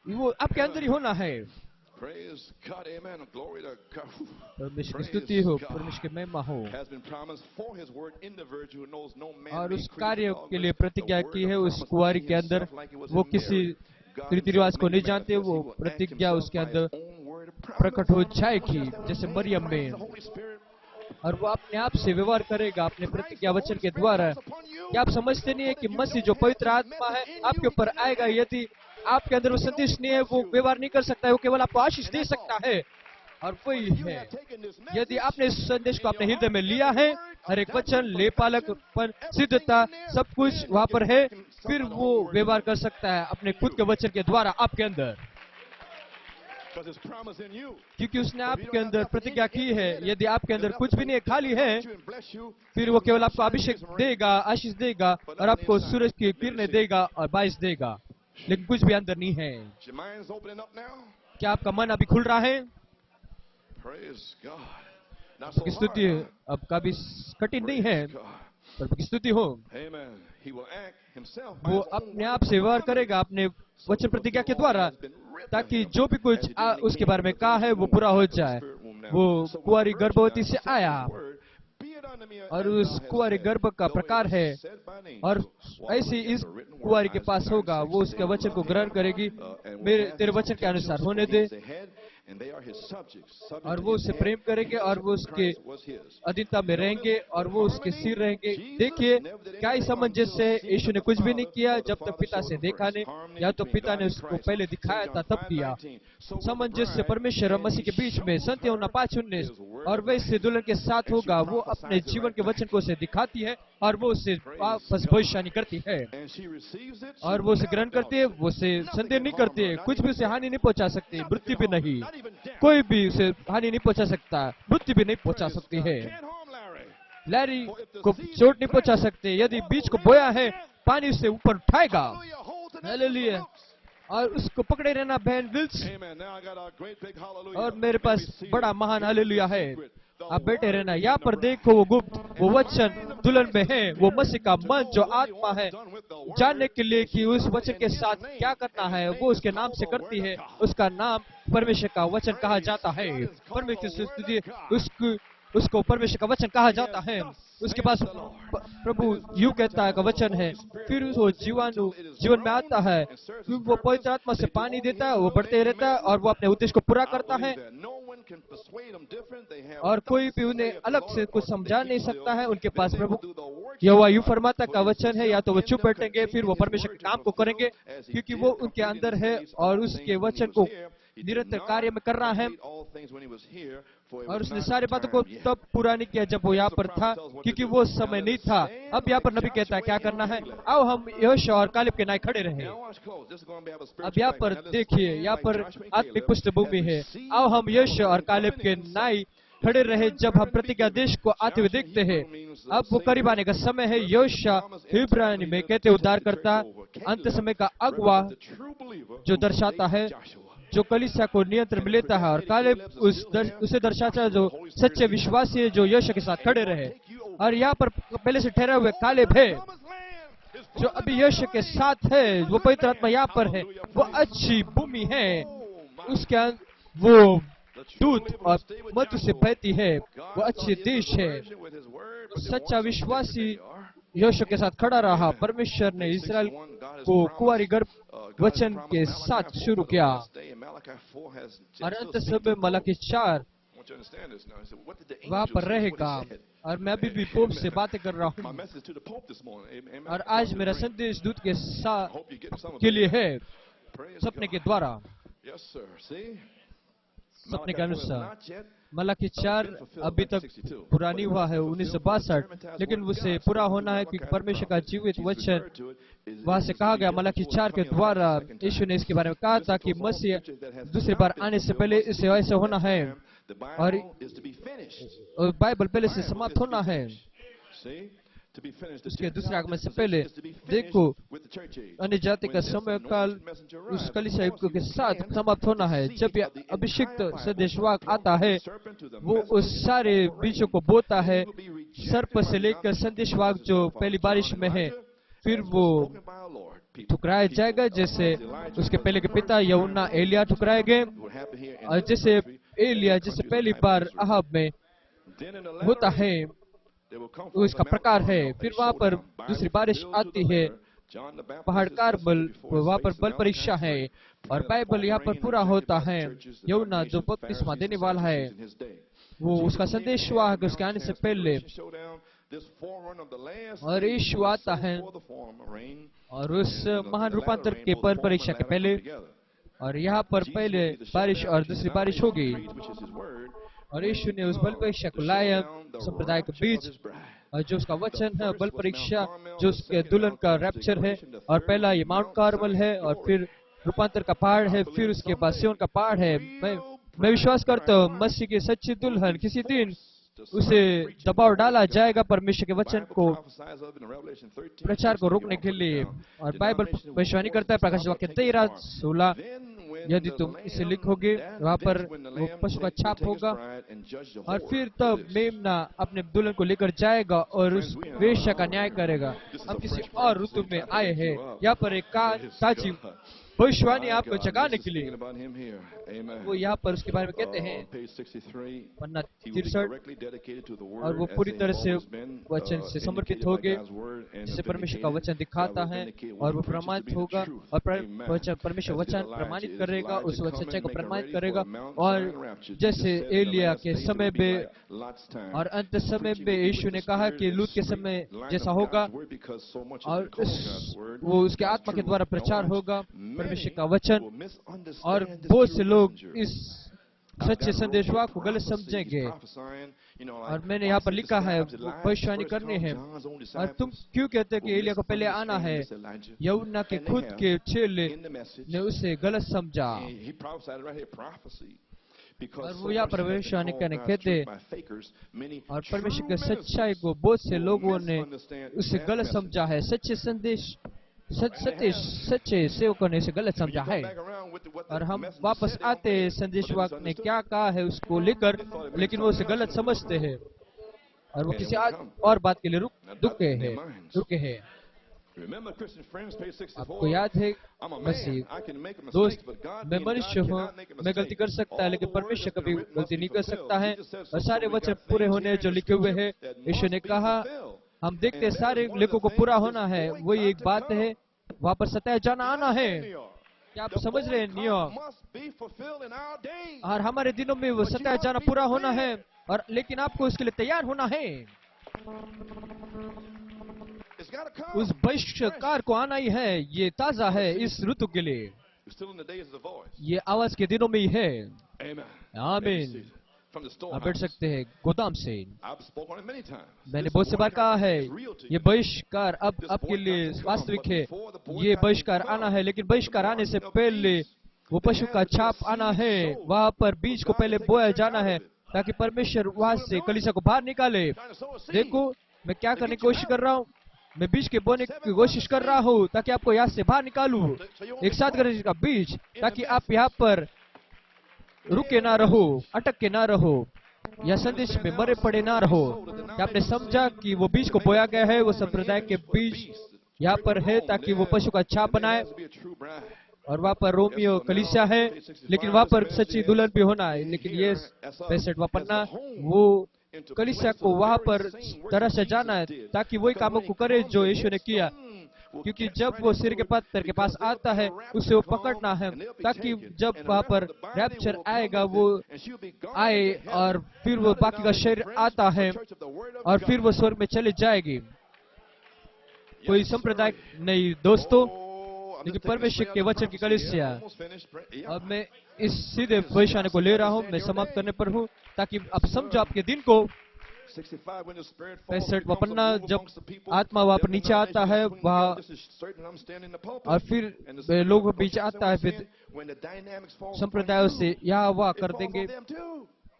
वो आपके अंदर ही होना है। परमेश्वर की स्तुति हो, परमेश्वर की महिमा हो। और उस कार्य के लिए प्रतिज्ञा की है उस कुंवारी के अंदर। वो किसी रीति रिवाज को नहीं जानते, वो प्रतिज्ञा उसके अंदर प्रकट हो जाएगी जैसे मरियम में, और वो अपने आप से व्यवहार करेगा अपने प्रतिज्ञा वचन के द्वारा। क्या आप समझते नहीं है कि मसीह जो पवित्र आत्मा है आपके ऊपर आएगा, यदि आपके अंदर वो संदेश नहीं है वो व्यवहार नहीं कर सकता है, वो केवल आपको आशीष दे सकता है। और वही है, यदि आपने इस संदेश को अपने हृदय में लिया है, हर एक वचन, लेपालकपन, सिद्धता, सब कुछ वहां पर है, फिर वो व्यवहार कर सकता है अपने खुद के वचन के द्वारा आपके अंदर, क्योंकि उसने आपके अंदर प्रतिज्ञा की है। यदि आपके अंदर कुछ भी नहीं है, खाली है, फिर वो केवल आपको अभिषेक देगा, आशीष देगा, और आपको सूरज की किरणें देगा और बारिश देगा, लेकिन कुछ भी अंदर नहीं है। क्या आपका मन अभी खुल रहा है? की स्तुति अब कभी कठिन नहीं है, प्रभु की स्तुति हो। वो अपने आप से व्यवहार करेगा अपने वचन प्रतिज्ञा के द्वारा, ताकि जो भी कुछ उसके बारे में कहा है वो पूरा हो जाए। वो कुंवारी गर्भवती से आया, और उस कुंवारी गर्भ का प्रकार है, और ऐसे इस कुंवारी के पास होगा, वो उसके वचन को ग्रहण करेगी, मेरे तेरे वचन के अनुसार होने दे, और वो उससे प्रेम करेंगे, और वो उसके अधीनता में रहेंगे, और वो उसके सिर रहेंगे। देखिए क्या ही सामंजस्य है, यीशु ने कुछ भी नहीं किया जब तक पिता से देखा नहीं, या तो पिता ने उसको पहले दिखाया था तब किया। सामंजस्य परमेश्वर और मसीह के बीच में, संत यूहन्ना 5:19, और वैसे दुल्हन के साथ होगा, वो अपने जीवन के वचन को उसे दिखाती है, और वो उससे वापस भविष्यवाणी करती है, और वो उसे ग्रहण करती है, वो उसे संदेह नहीं करती है, कुछ भी उसे हानि नहीं पहुंचा सकती, मृत्यु भी नहीं, कोई भी उसे हानि नहीं पहुंचा सकता, मृत्यु भी नहीं पहुंचा सकती है, लैरी को चोट नहीं पहुंचा सकते। यदि बीज को बोया है, पानी उसे ऊपर उठाएगा, हालेलुया, और उसको पकड़े रहना बहन विल्स। और मेरे पास बड़ा महान हालेलुया है, आप बैठे रहना। यहाँ पर देखो वो गुप्त, वो वचन दुल्हन में है, वो मसीह का मन जो आत्मा है, जानने के लिए कि उस वचन के साथ क्या करना है, वो उसके नाम से करती है। उसका नाम परमेश्वर का वचन कहा जाता है, परमेश्वर की स्तुति, उसको परमेश्वर का वचन कहा जाता है। उसके पास प्रभु यूं कहता है का वचन है, फिर वो जीवाणु जीवन में आता है, फिर वो पवित्र आत्मा से पानी देता है, वो बढ़ते रहता है, और वो अपने उद्देश्य को पूरा करता है, और कोई भी उन्हें अलग से कुछ समझा नहीं सकता है। उनके पास प्रभु यहोवा यूं फरमाता का वचन है, या तो वो चुप बैठेंगे, फिर वो परमेश्वर के काम को करेंगे, क्योंकि वो उनके अंदर है, और उसके वचन को निरंतर कार्य में कर रहा है। और उसने सारी बातों को तब पूरा नहीं किया जब वो यहाँ पर था, क्योंकि वो समय नहीं था। अब यहाँ पर नबी कहता है क्या करना है, आओ हम यहोशू और कालेब के नाई खड़े रहें। अब यहाँ पर देखिए, यहाँ पर आत्मिक पृष्ठभूमि है, आओ हम यहोशू और कालेब के नाई खड़े रहे जब हम प्रतिज्ञा देश को आते हुए देखते हैं। अब वो करीब आने का समय है। योशा इब्रानी में कहते उद्धार करता, अंत समय का अगुवा जो दर्शाता है, जो कलीसिया को नियंत्रण में लेता है, और कालेब उसे दर्शाता है जो सच्चे विश्वासी है, जो यहोशू के साथ खड़े रहे। और यहाँ पर पहले से ठहरे हुए कालेब है जो अभी यहोशू के साथ है, वो पवित्र आत्मा यहाँ पर है, वो अच्छी भूमि है, उसके वो दूध और मधु से बहती है, वो अच्छे देश है। सच्चा विश्वासी यहोशू के साथ खड़ा रहा। परमेश्वर ने इस्राएल को कुंवारी गर्भ वचन के साथ शुरू किया, और अंत समय मलाकी 4 वहाँ पर रहेगा। और मैं अभी भी पोप से बातें कर रहा हूँ, और आज मेरा संदेश दूत के साथ के लिए है, सपने के द्वारा, सपने के अनुसार। मलाकी 4 अभी तक पूरा नहीं हुआ है, 1962, लेकिन उसे पूरा होना है, क्योंकि परमेश्वर का जीवित वचन वहां से कहा गया। मलाकी 4 के द्वारा यीशु ने इसके बारे में कहा था कि मसीह दूसरी बार आने से पहले इसे ऐसा होना है, और बाइबल पहले से समाप्त होना है। उसके दूसरे आगमन से पहले देखो, अन्य जाति का समय काल उस कलीसिया युग के साथ समाप्त होना है। जब यह अभिषिक्त संदेशवाहक आता है, वो उस सारे बीजों को बोता है, सर्प से लेकर संदेशवाहक जो पहली बारिश में है, फिर वो ठुकराया जाएगा, जैसे उसके पहले के पिता यूहन्ना एलिया ठुकराए गए, और जैसे एलिया जैसे पहली बार अहाब में होता है, वो इसका प्रकार है। फिर वहां पर दूसरी बारिश आती है, पहाड़ कार्मल, वहाँ पर बल परीक्षा है और बाइबल यहाँ पर पूरा होता है। यूहन्ना जो बपतिस्मा देने वाला है, वो उसका संदेश हुआ है उसके आने से पहले, और यीशु आता है और उस महान रूपांतर के बल परीक्षा के पहले, और यहाँ पर पहले बारिश और दूसरी बारिश होगी, और यीशु ने उस बल परीक्षा को लाया संप्रदाय के बीच, और जो उसका वचन है बल परीक्षा, जो उसके दुल्हन का रैप्चर है, और पहला ये माउंट कार्मल है, और फिर रूपांतर का पहाड़ है, फिर उसके बाद सिय्योन का पहाड़ है। मैं विश्वास करता हूँ मसीह की सच्ची दुल्हन किसी दिन उसे दबाव डाला जाएगा परमेश्वर के वचन को प्रचार को रोकने के लिए। और बाइबल भविष्यवाणी करता है प्रकाशित वाक्य 13:16, यदि तुम इसे लिखोगे वहाँ पर वो पशु का छाप होगा, और फिर तब मेमना अपने दुल्हन को लेकर जाएगा और उस वेश्या का न्याय करेगा। हम किसी और ऋतु में आए हैं, यहाँ पर एक ताजी भविष्यवाणी आपको जगाने के लिए, वो यहाँ पर उसके बारे में कहते हैं पन्ना 63, और वो पूरी तरह से वचन से समर्पित हो गए, जिसे परमेश्वर का वचन दिखाता है और वो प्रमाणित होगा, और परमेश्वर वचन प्रमाणित करेगा, उस सच्चाई को प्रमाणित करेगा। और जैसे एलिया के समय में और अंत समय में यीशु ने कहा कि लूत के समय जैसा होगा, और वो उसके आत्मा के द्वारा प्रचार होगा परमेश्वर का वचन, और बहुत से लोग इस सच्चे संदेशवा को गलत समझेंगे। और मैंने यहाँ पर लिखा है भविष्यवाणी करनी है, और तुम क्यों कहते कि एलिया को पहले आना है? यूहन्ना के खुद के चेले ने उसे गलत समझा, और वो यहाँ पर भविष्यवाणी करने कहते, और परमेश्वर के सच्चाई को बहुत से लोगों ने उसे गलत समझा है। सच्चे संदेश सच्चे सेवकों ने इसे गलत समझा है, और हम वापस आते संदेशवाहक ने क्या कहा है उसको लेकर, लेकिन वो उसे गलत समझते हैं, और वो किसी और बात के लिए रुके हैं। आपको याद है मसीह दोस्त, मैं मनुष्य हूँ, मैं गलती कर सकता है, लेकिन परमेश्वर कभी गलती नहीं कर सकता है, और सारे वचन पूरे होने जो लिखे हुए हैं। यीशु ने कहा हम देखते सारे लेखों को पूरा होना है, वही एक बात है, वहाँ पर सताया जाना आना है। क्या आप समझ रहे हैं? नियम, और हमारे दिनों में वो सताया जाना पूरा होना है, और लेकिन आपको उसके लिए तैयार होना है। उस बहिष्कार को आना ही है, ये ताजा है इस ऋतु के लिए, ये आवाज के दिनों में ही है। आमीन। आप बैठ सकते हैं गोदाम से। मैंने बहुत से बार कहा है ये बहिष्कार अब आपके लिए वास्तविक है, ये बहिष्कार आना है, लेकिन बहिष्कार आने से पहले वो पशु का छाप आना है, वहाँ पर बीज को पहले बोया जाना है, ताकि परमेश्वर वहाँ से कलीसिया को बाहर निकाले। देखो मैं क्या करने की कोशिश कर रहा हूँ, मैं बीज के बोने की कोशिश कर रहा हूँ ताकि आपको यहाँ से बाहर निकालूं, एक साथ करें इसका बीज, ताकि आप यहाँ पर रुके ना रहो, अटक के ना रहो, या संदेश में मरे पड़े ना रहो। क्या आपने समझा कि वो बीज को बोया गया है, वो संप्रदाय के बीज यहाँ पर है ताकि वो पशु का छाप बनाए, और वहाँ पर रोमियो कलीसिया है, लेकिन वहाँ पर सच्ची दुल्हन भी होना है। लेकिन ये 65वां पन्ना वो कलीसिया को वहाँ पर तरह से जाना है ताकि वही कामों को करे जो यीशु ने किया, क्योंकि जब वो सिर के पत्थर के पास आता है उसे वो पकड़ना है, ताकि जब वहाँ पर रैप्चर आएगा वो आए, और फिर वो बाकी का शरीर आता है और फिर वो स्वर्ग में चले जाएगी। कोई संप्रदाय नहीं दोस्तों, लेकिन परमेश्वर के वचन की कलीसिया। अब मैं इस सीधे भविष्यवाणी को ले रहा हूँ, मैं समाप्त करने पर हूँ ताकि आप समझो आपके दिन को। 65वां पन्ना, जब आत्मा वहाँ पर नीचे आता है वहाँ, और फिर लोगों के बीच आता है, फिर संप्रदायों से यहाँ वहाँ कर देंगे,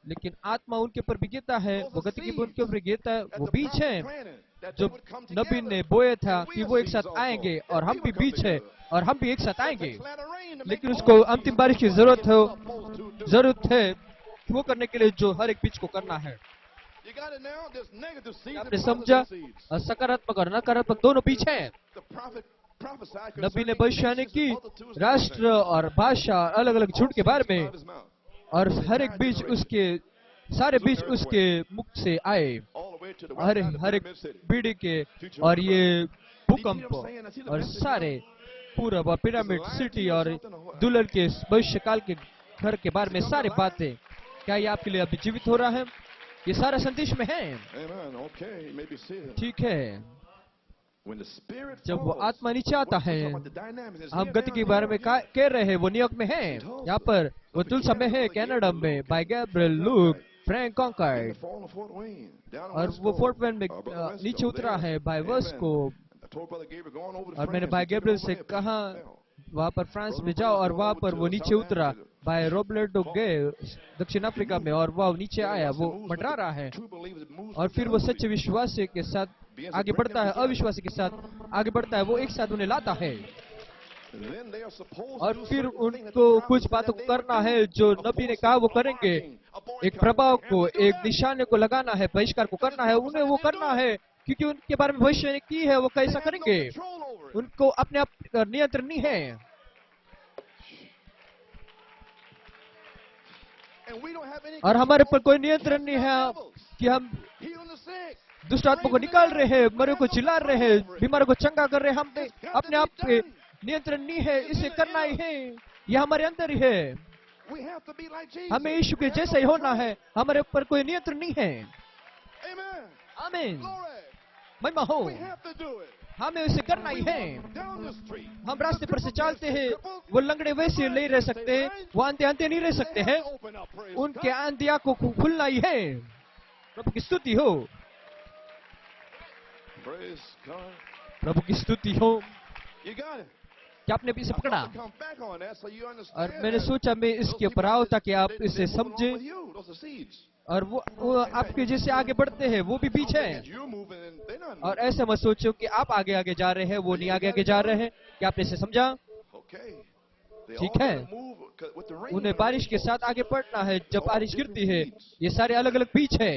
लेकिन आत्मा उनके ऊपर भी गिरता है, वो गति की उनके ऊपर गिरता है। वो बीज है जो नबी ने बोया था कि वो एक साथ आएंगे, और हम भी बीज है और हम भी एक साथ आएंगे, लेकिन उसको अंतिम बारिश की जरूरत है वो करने के लिए जो हर एक बीज को करना है। आपने समझा? सकारात्मक और नकारात्मक दोनों बीज हैं। नबी ने भविष्यवाणी की राष्ट्र और भाषा अलग अलग झूठ के बारे में, और हर एक बीज उसके सारे बीज उसके मुख से आए, हर एक पीढ़ी के, और ये भूकंप और सारे पूरब और पिरामिड सिटी और दुल्हन के भविष्य काल के घर के बारे में सारी बातें, क्या ये आपके लिए अभी जीवित हो रहा है? ये सारा संदेश में है। ठीक है, जब वो आत्मा नीचे आता है, हम गति के बारे में कह रहे हैं, वो न्यूयॉर्क में है, यहाँ पर वो तुलसा में है, कनाडा में, by Gabriel Luc Frank Concord, और वो फोर्ट वेन में नीचे उतरा है बाय वर्स्को। और मैंने बाय गैब्रियल से कहा वहाँ पर फ्रांस में जाओ, और वहाँ पर वो नीचे उतरा बाय रॉबर्टो गे दक्षिण अफ्रीका में, और वह नीचे आया, वो मंडरा रहा है, और फिर वो सच्चे विश्वासी के साथ आगे बढ़ता है, अविश्वासी के साथ आगे बढ़ता है, वो एक साथ उन्हें लाता है। और फिर उनको कुछ बातों को करना है जो नबी ने कहा वो करेंगे, एक प्रभाव को, एक निशाने को लगाना है, बहिष्कार को करना है, उन्हें वो करना है, क्योंकि उनके बारे में भविष्य ने की है, वो कैसा करेंगे, उनको अपने आप नियंत्रण नहीं है। और हमारे पर कोई नियंत्रण नहीं है कि हम दुष्ट आत्मा को निकाल रहे हैं, मरे को चिल्ला रहे हैं, बीमारों को चंगा कर रहे हैं, हम अपने आप पे नियंत्रण नहीं है, इसे करना ही है, यह हमारे अंदर ही है। हमें यीशु के जैसा ही होना है, हमारे ऊपर कोई नियंत्रण नहीं है। आमीन, महिमा हो, हमें उसे करना ही है। हम रास्ते पर से चलते हैं, वो लंगड़े वैसे नहीं रह सकते, वो अंधे नहीं रह सकते हैं, उनके अंधी आंखों को खुलना ही है। प्रभु की स्तुति हो, प्रभु की स्तुति हो। क्या आपने भी इसे पकड़ा? और मैंने सोचा मैं इसके ऊपर आओ ताकि आप इसे समझें, और वो आपके जैसे आगे बढ़ते हैं, वो भी बीच है। और ऐसे मत सोचो कि आप आगे आगे जा रहे हैं, वो नहीं आगे आगे जा रहे हैं। क्या आपने इसे समझा? ठीक है, उन्हें बारिश के साथ आगे बढ़ना है। जब बारिश गिरती है, ये सारे अलग अलग बीज है,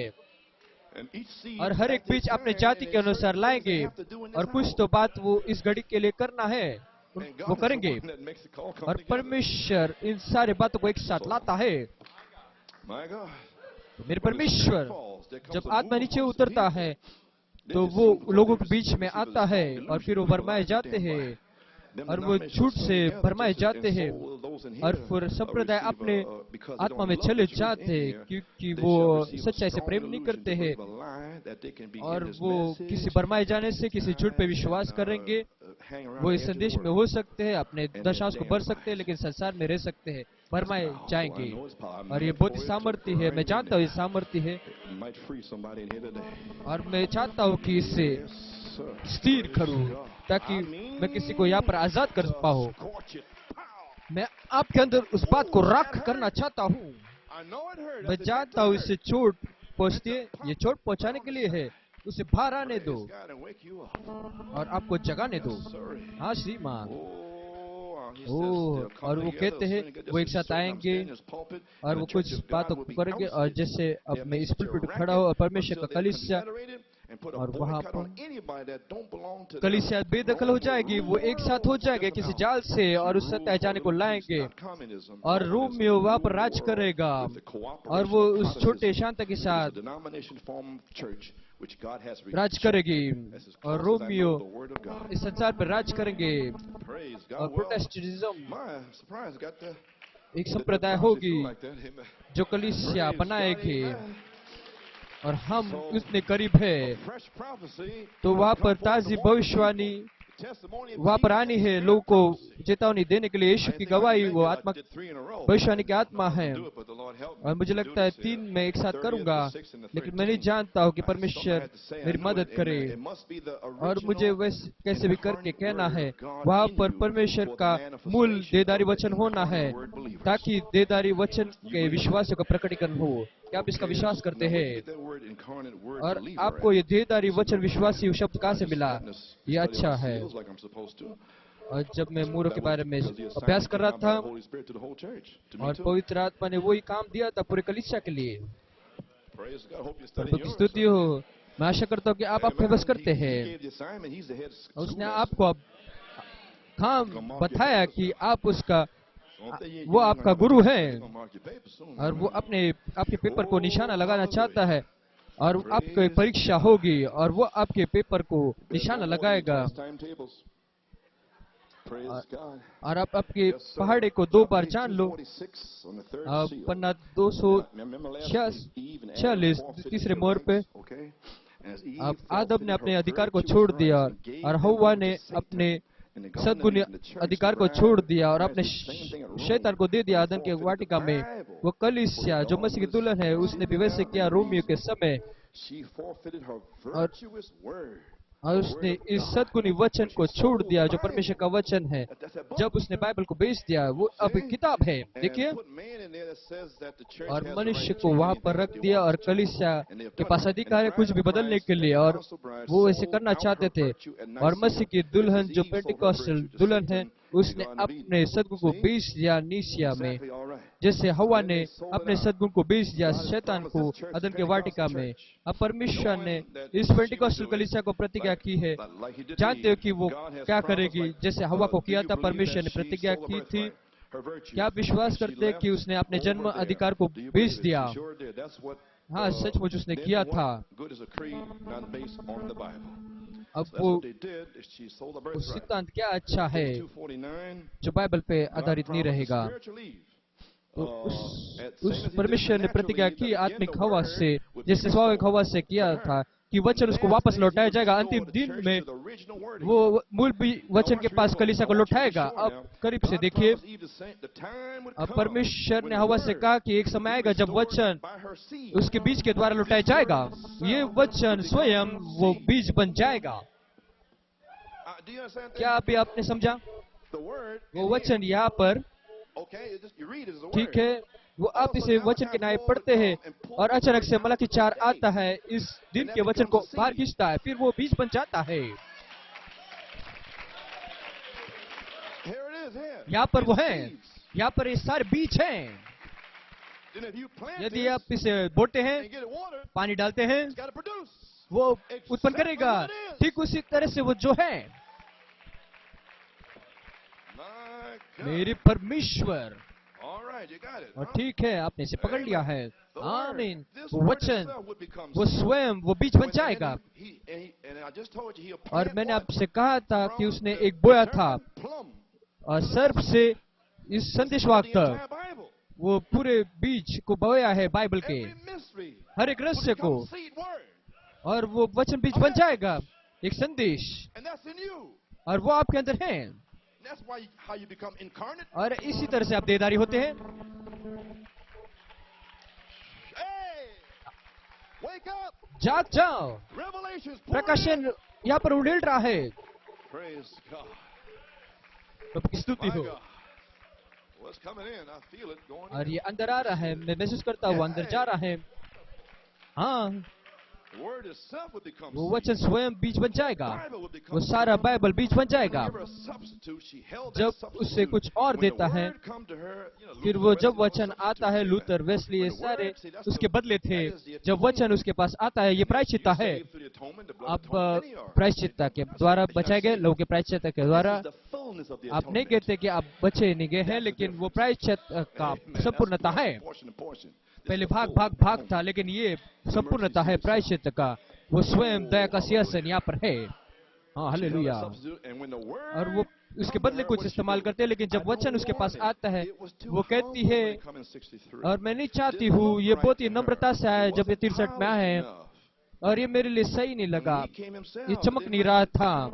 और हर एक बीज अपने जाति के अनुसार लाएंगे, और कुछ तो बात वो इस घड़ी के लिए करना है, वो करेंगे। और परमेश्वर इन सारे बातों को एक साथ लाता है। मेरे परमेश्वर, जब आत्मा नीचे उतरता है तो वो लोगों के बीच में आता है, और फिर वो भरमाए जाते हैं, और वो झूठ से भरमाए जाते हैं, और फिर संप्रदाय अपने आत्मा में चले जाते हैं, क्योंकि वो सच्चाई से प्रेम नहीं करते हैं, और वो किसी भरमाए जाने से किसी झूठ पे विश्वास करेंगे। वो इस संदेश में हो सकते हैं, अपने दशांश को भर सकते हैं, लेकिन संसार में रह सकते हैं, भरमाए जाएंगे। और ये बहुत ही सामर्थ्य है, मैं जानता हूँ ये सामर्थ्य है, और मैं चाहता हूँ कि इससे स्थिर करूं ताकि मैं किसी को यहाँ पर आजाद कर पाऊं। मैं आपके अंदर उस बात को राख करना चाहता हूँ। मैं जानता हूँ इससे चोट पहुँचती है, ये चोट पहुँचाने के लिए है, उसे बाहर आने दो और आपको जगाने दो। हाँ श्रीमान। ओह, और वो कहते हैं वो एक साथ आएंगे और वो कुछ बातों को करेंगे, और जैसे अब मैं इस पुलपिट खड़ा हूँ और परमेश्वर का कलीसिया, और वहाँ पर कलीसिया बेदखल हो जाएगी, वो एक साथ हो जाएगा किसी जाल से, और उस सत्य जाने को लाएंगे, और रोमियो वहाँ पर राज करेगा, और वो उस छोटे शांता के साथ राज करेगी, और रोमियो इस संसार पर राज करेंगे। और प्रोटेस्टेंटिज्म एक संप्रदाय होगी जो कलीसिया बनाएगी, और हम उसने करीब है। तो वहाँ पर ताजी भविष्यवाणी वहाँ पर आनी है, लोगों को चेतावनी देने के लिए। यीशु की गवाही वो आत्मा, भविष्यवाणी की आत्मा है, और मुझे लगता है 3 मैं एक साथ करूंगा, लेकिन मैं नहीं जानता हूँ कि परमेश्वर मेरी मदद करे, और मुझे वैसे कैसे भी करके कहना है। वहाँ पर परमेश्वर का मूल देदारी वचन होना है, ताकि देदारी वचन के विश्वासों का प्रकटीकरण हो। क्या आप इसका विश्वास करते हैं? और आपको ये देदारी वचन विश्वासी शब्द कहाँ से मिला? ये अच्छा है। और जब मैं मूरों के बारे में अभ्यास कर रहा था, और पवित्र आत्मा ने वही काम दिया था पूरे कलीसिया के लिए। प्रभु की स्तुति हो। मैं आशा करता हूँ कि आप अभ्यास करते हैं। उसने आपको काम बताया कि आप उसका, वो आपका गुरु है, और वो आपके पेपर को निशाना लगाना चाहता है। और आपकी परीक्षा होगी और वो आपके पेपर को निशाना लगाएगा और आप आपके पहाड़े को 2 बार जान लो। पन्ना 246 तीसरे मोड़ पे अब आदम ने अपने अधिकार को छोड़ दिया और हव्वा ने अपने सद्गुण अधिकार को छोड़ दिया और अपने शैतान को दे दिया आदम के वाटिका में। वो कलीसिया जो मसीह की दुल्हन है उसने भी वैसे किया रोमियो के समय और उसने इस सद्गुणी वचन को छोड़ दिया जो परमेश्वर का वचन है। जब उसने बाइबल को बेच दिया वो अब किताब है देखिए और मनुष्य को वहां पर रख दिया और कलीसिया के पास अधिकार है कुछ भी बदलने के लिए और वो ऐसे करना चाहते थे। और मसीह की दुल्हन जो पेंटिकॉस्टल दुल्हन है उसने अपने सद्गुण को बेच दिया नीसिया में, जैसे हवा ने अपने सद्गुण को बेच दिया शैतान को अदन के वाटिका में। अब परमेश्वर ने इस पेंटिकॉस्टल कलीसिया को प्रतिज्ञा की है। जानते हो कि वो क्या करेगी? जैसे हवा को किया था परमेश्वर ने प्रतिज्ञा की थी। क्या आप विश्वास करते हैं कि उसने अपने जन्म अधिकार को बेच दिया? हाँ, सचमुच उसने किया था। अब वो सिद्धांत क्या अच्छा है जो बाइबल पे आधारित नहीं रहेगा। तो उस परमेश्वर ने प्रतिज्ञा की आत्मिक हवा से, जैसे स्वाभाविक हवा से किया था कि वचन उसको वापस लौटाया जाएगा। अंतिम दिन में वो मूल वचन के पास कलीसिया को लौटाएगा। अब करीब से देखिए, अब परमेश्वर ने हवा से कहा कि एक समय आएगा जब वचन उसके बीज के द्वारा लौटाया जाएगा। ये वचन स्वयं वो बीज बन जाएगा। क्या अभी आपने समझा? वो वचन यहाँ पर ठीक है, वो आप इसे वचन के न्याय पढ़ते हैं और अचानक से मलाकी 4 आता है, इस दिन के वचन को बाहर खींचता है, फिर वो बीज बन जाता है। यहाँ पर वो है, यहाँ पर ये सारे बीज हैं। यदि आप इसे बोते हैं, पानी डालते हैं, वो उत्पन्न करेगा। ठीक उसी तरह से वो जो है मेरे परमेश्वर। और ठीक है, आपने इसे पकड़ लिया है। आमीन। वो वचन वो स्वयं वो बीज बन जाएगा। और मैंने आपसे कहा था कि उसने एक बोया था और सर्प से इस संदेशवाहक तक वो पूरे बीज को बोया है बाइबल के हर एक रहस्य को, और वो वचन बीज बन जाएगा एक संदेश, और वो आपके अंदर है। और इसी तरह से आप देहधारी होते हैं। जाग जाओ, प्रकाशन यहाँ पर उड़ेल रहा है। स्तुति हो। और ये अंदर आ रहा है, मैं महसूस करता हूँ अंदर जा रहा है। हाँ, वो वचन स्वयं बीज बन जाएगा। वो सारा बाइबल बीज बन जाएगा। जब उससे कुछ और देता है, फिर वो जब वचन आता है, लूथर, वेस्ली, ये सारे उसके बदले थे। जब वचन उसके पास आता है, ये प्रायश्चित्त है। अब प्रायश्चित्त के द्वारा बचाए गए लोगों के प्रायश्चित्त के द्वारा आप नहीं कहते कि आप बचे नहीं गए हैं, लेकिन वो प्रायश्चित्त का संपूर्णता है। पहले भाग था, लेकिन ये संपूर्णता है प्रायश्चित्त का। वो स्वयं दया का सिंहासन यहाँ पर है। हाँ, हालेलुया। और वो उसके बदले कुछ इस्तेमाल करते हैं, लेकिन जब वचन उसके पास आता है, वो कहती है, और मैं नहीं चाहती हूँ, ये बहुत ही नम्रता से आया जब ये 63 में आए, और ये मेरे लिए सही नहीं लगा, ये चमक नहीं रहा था।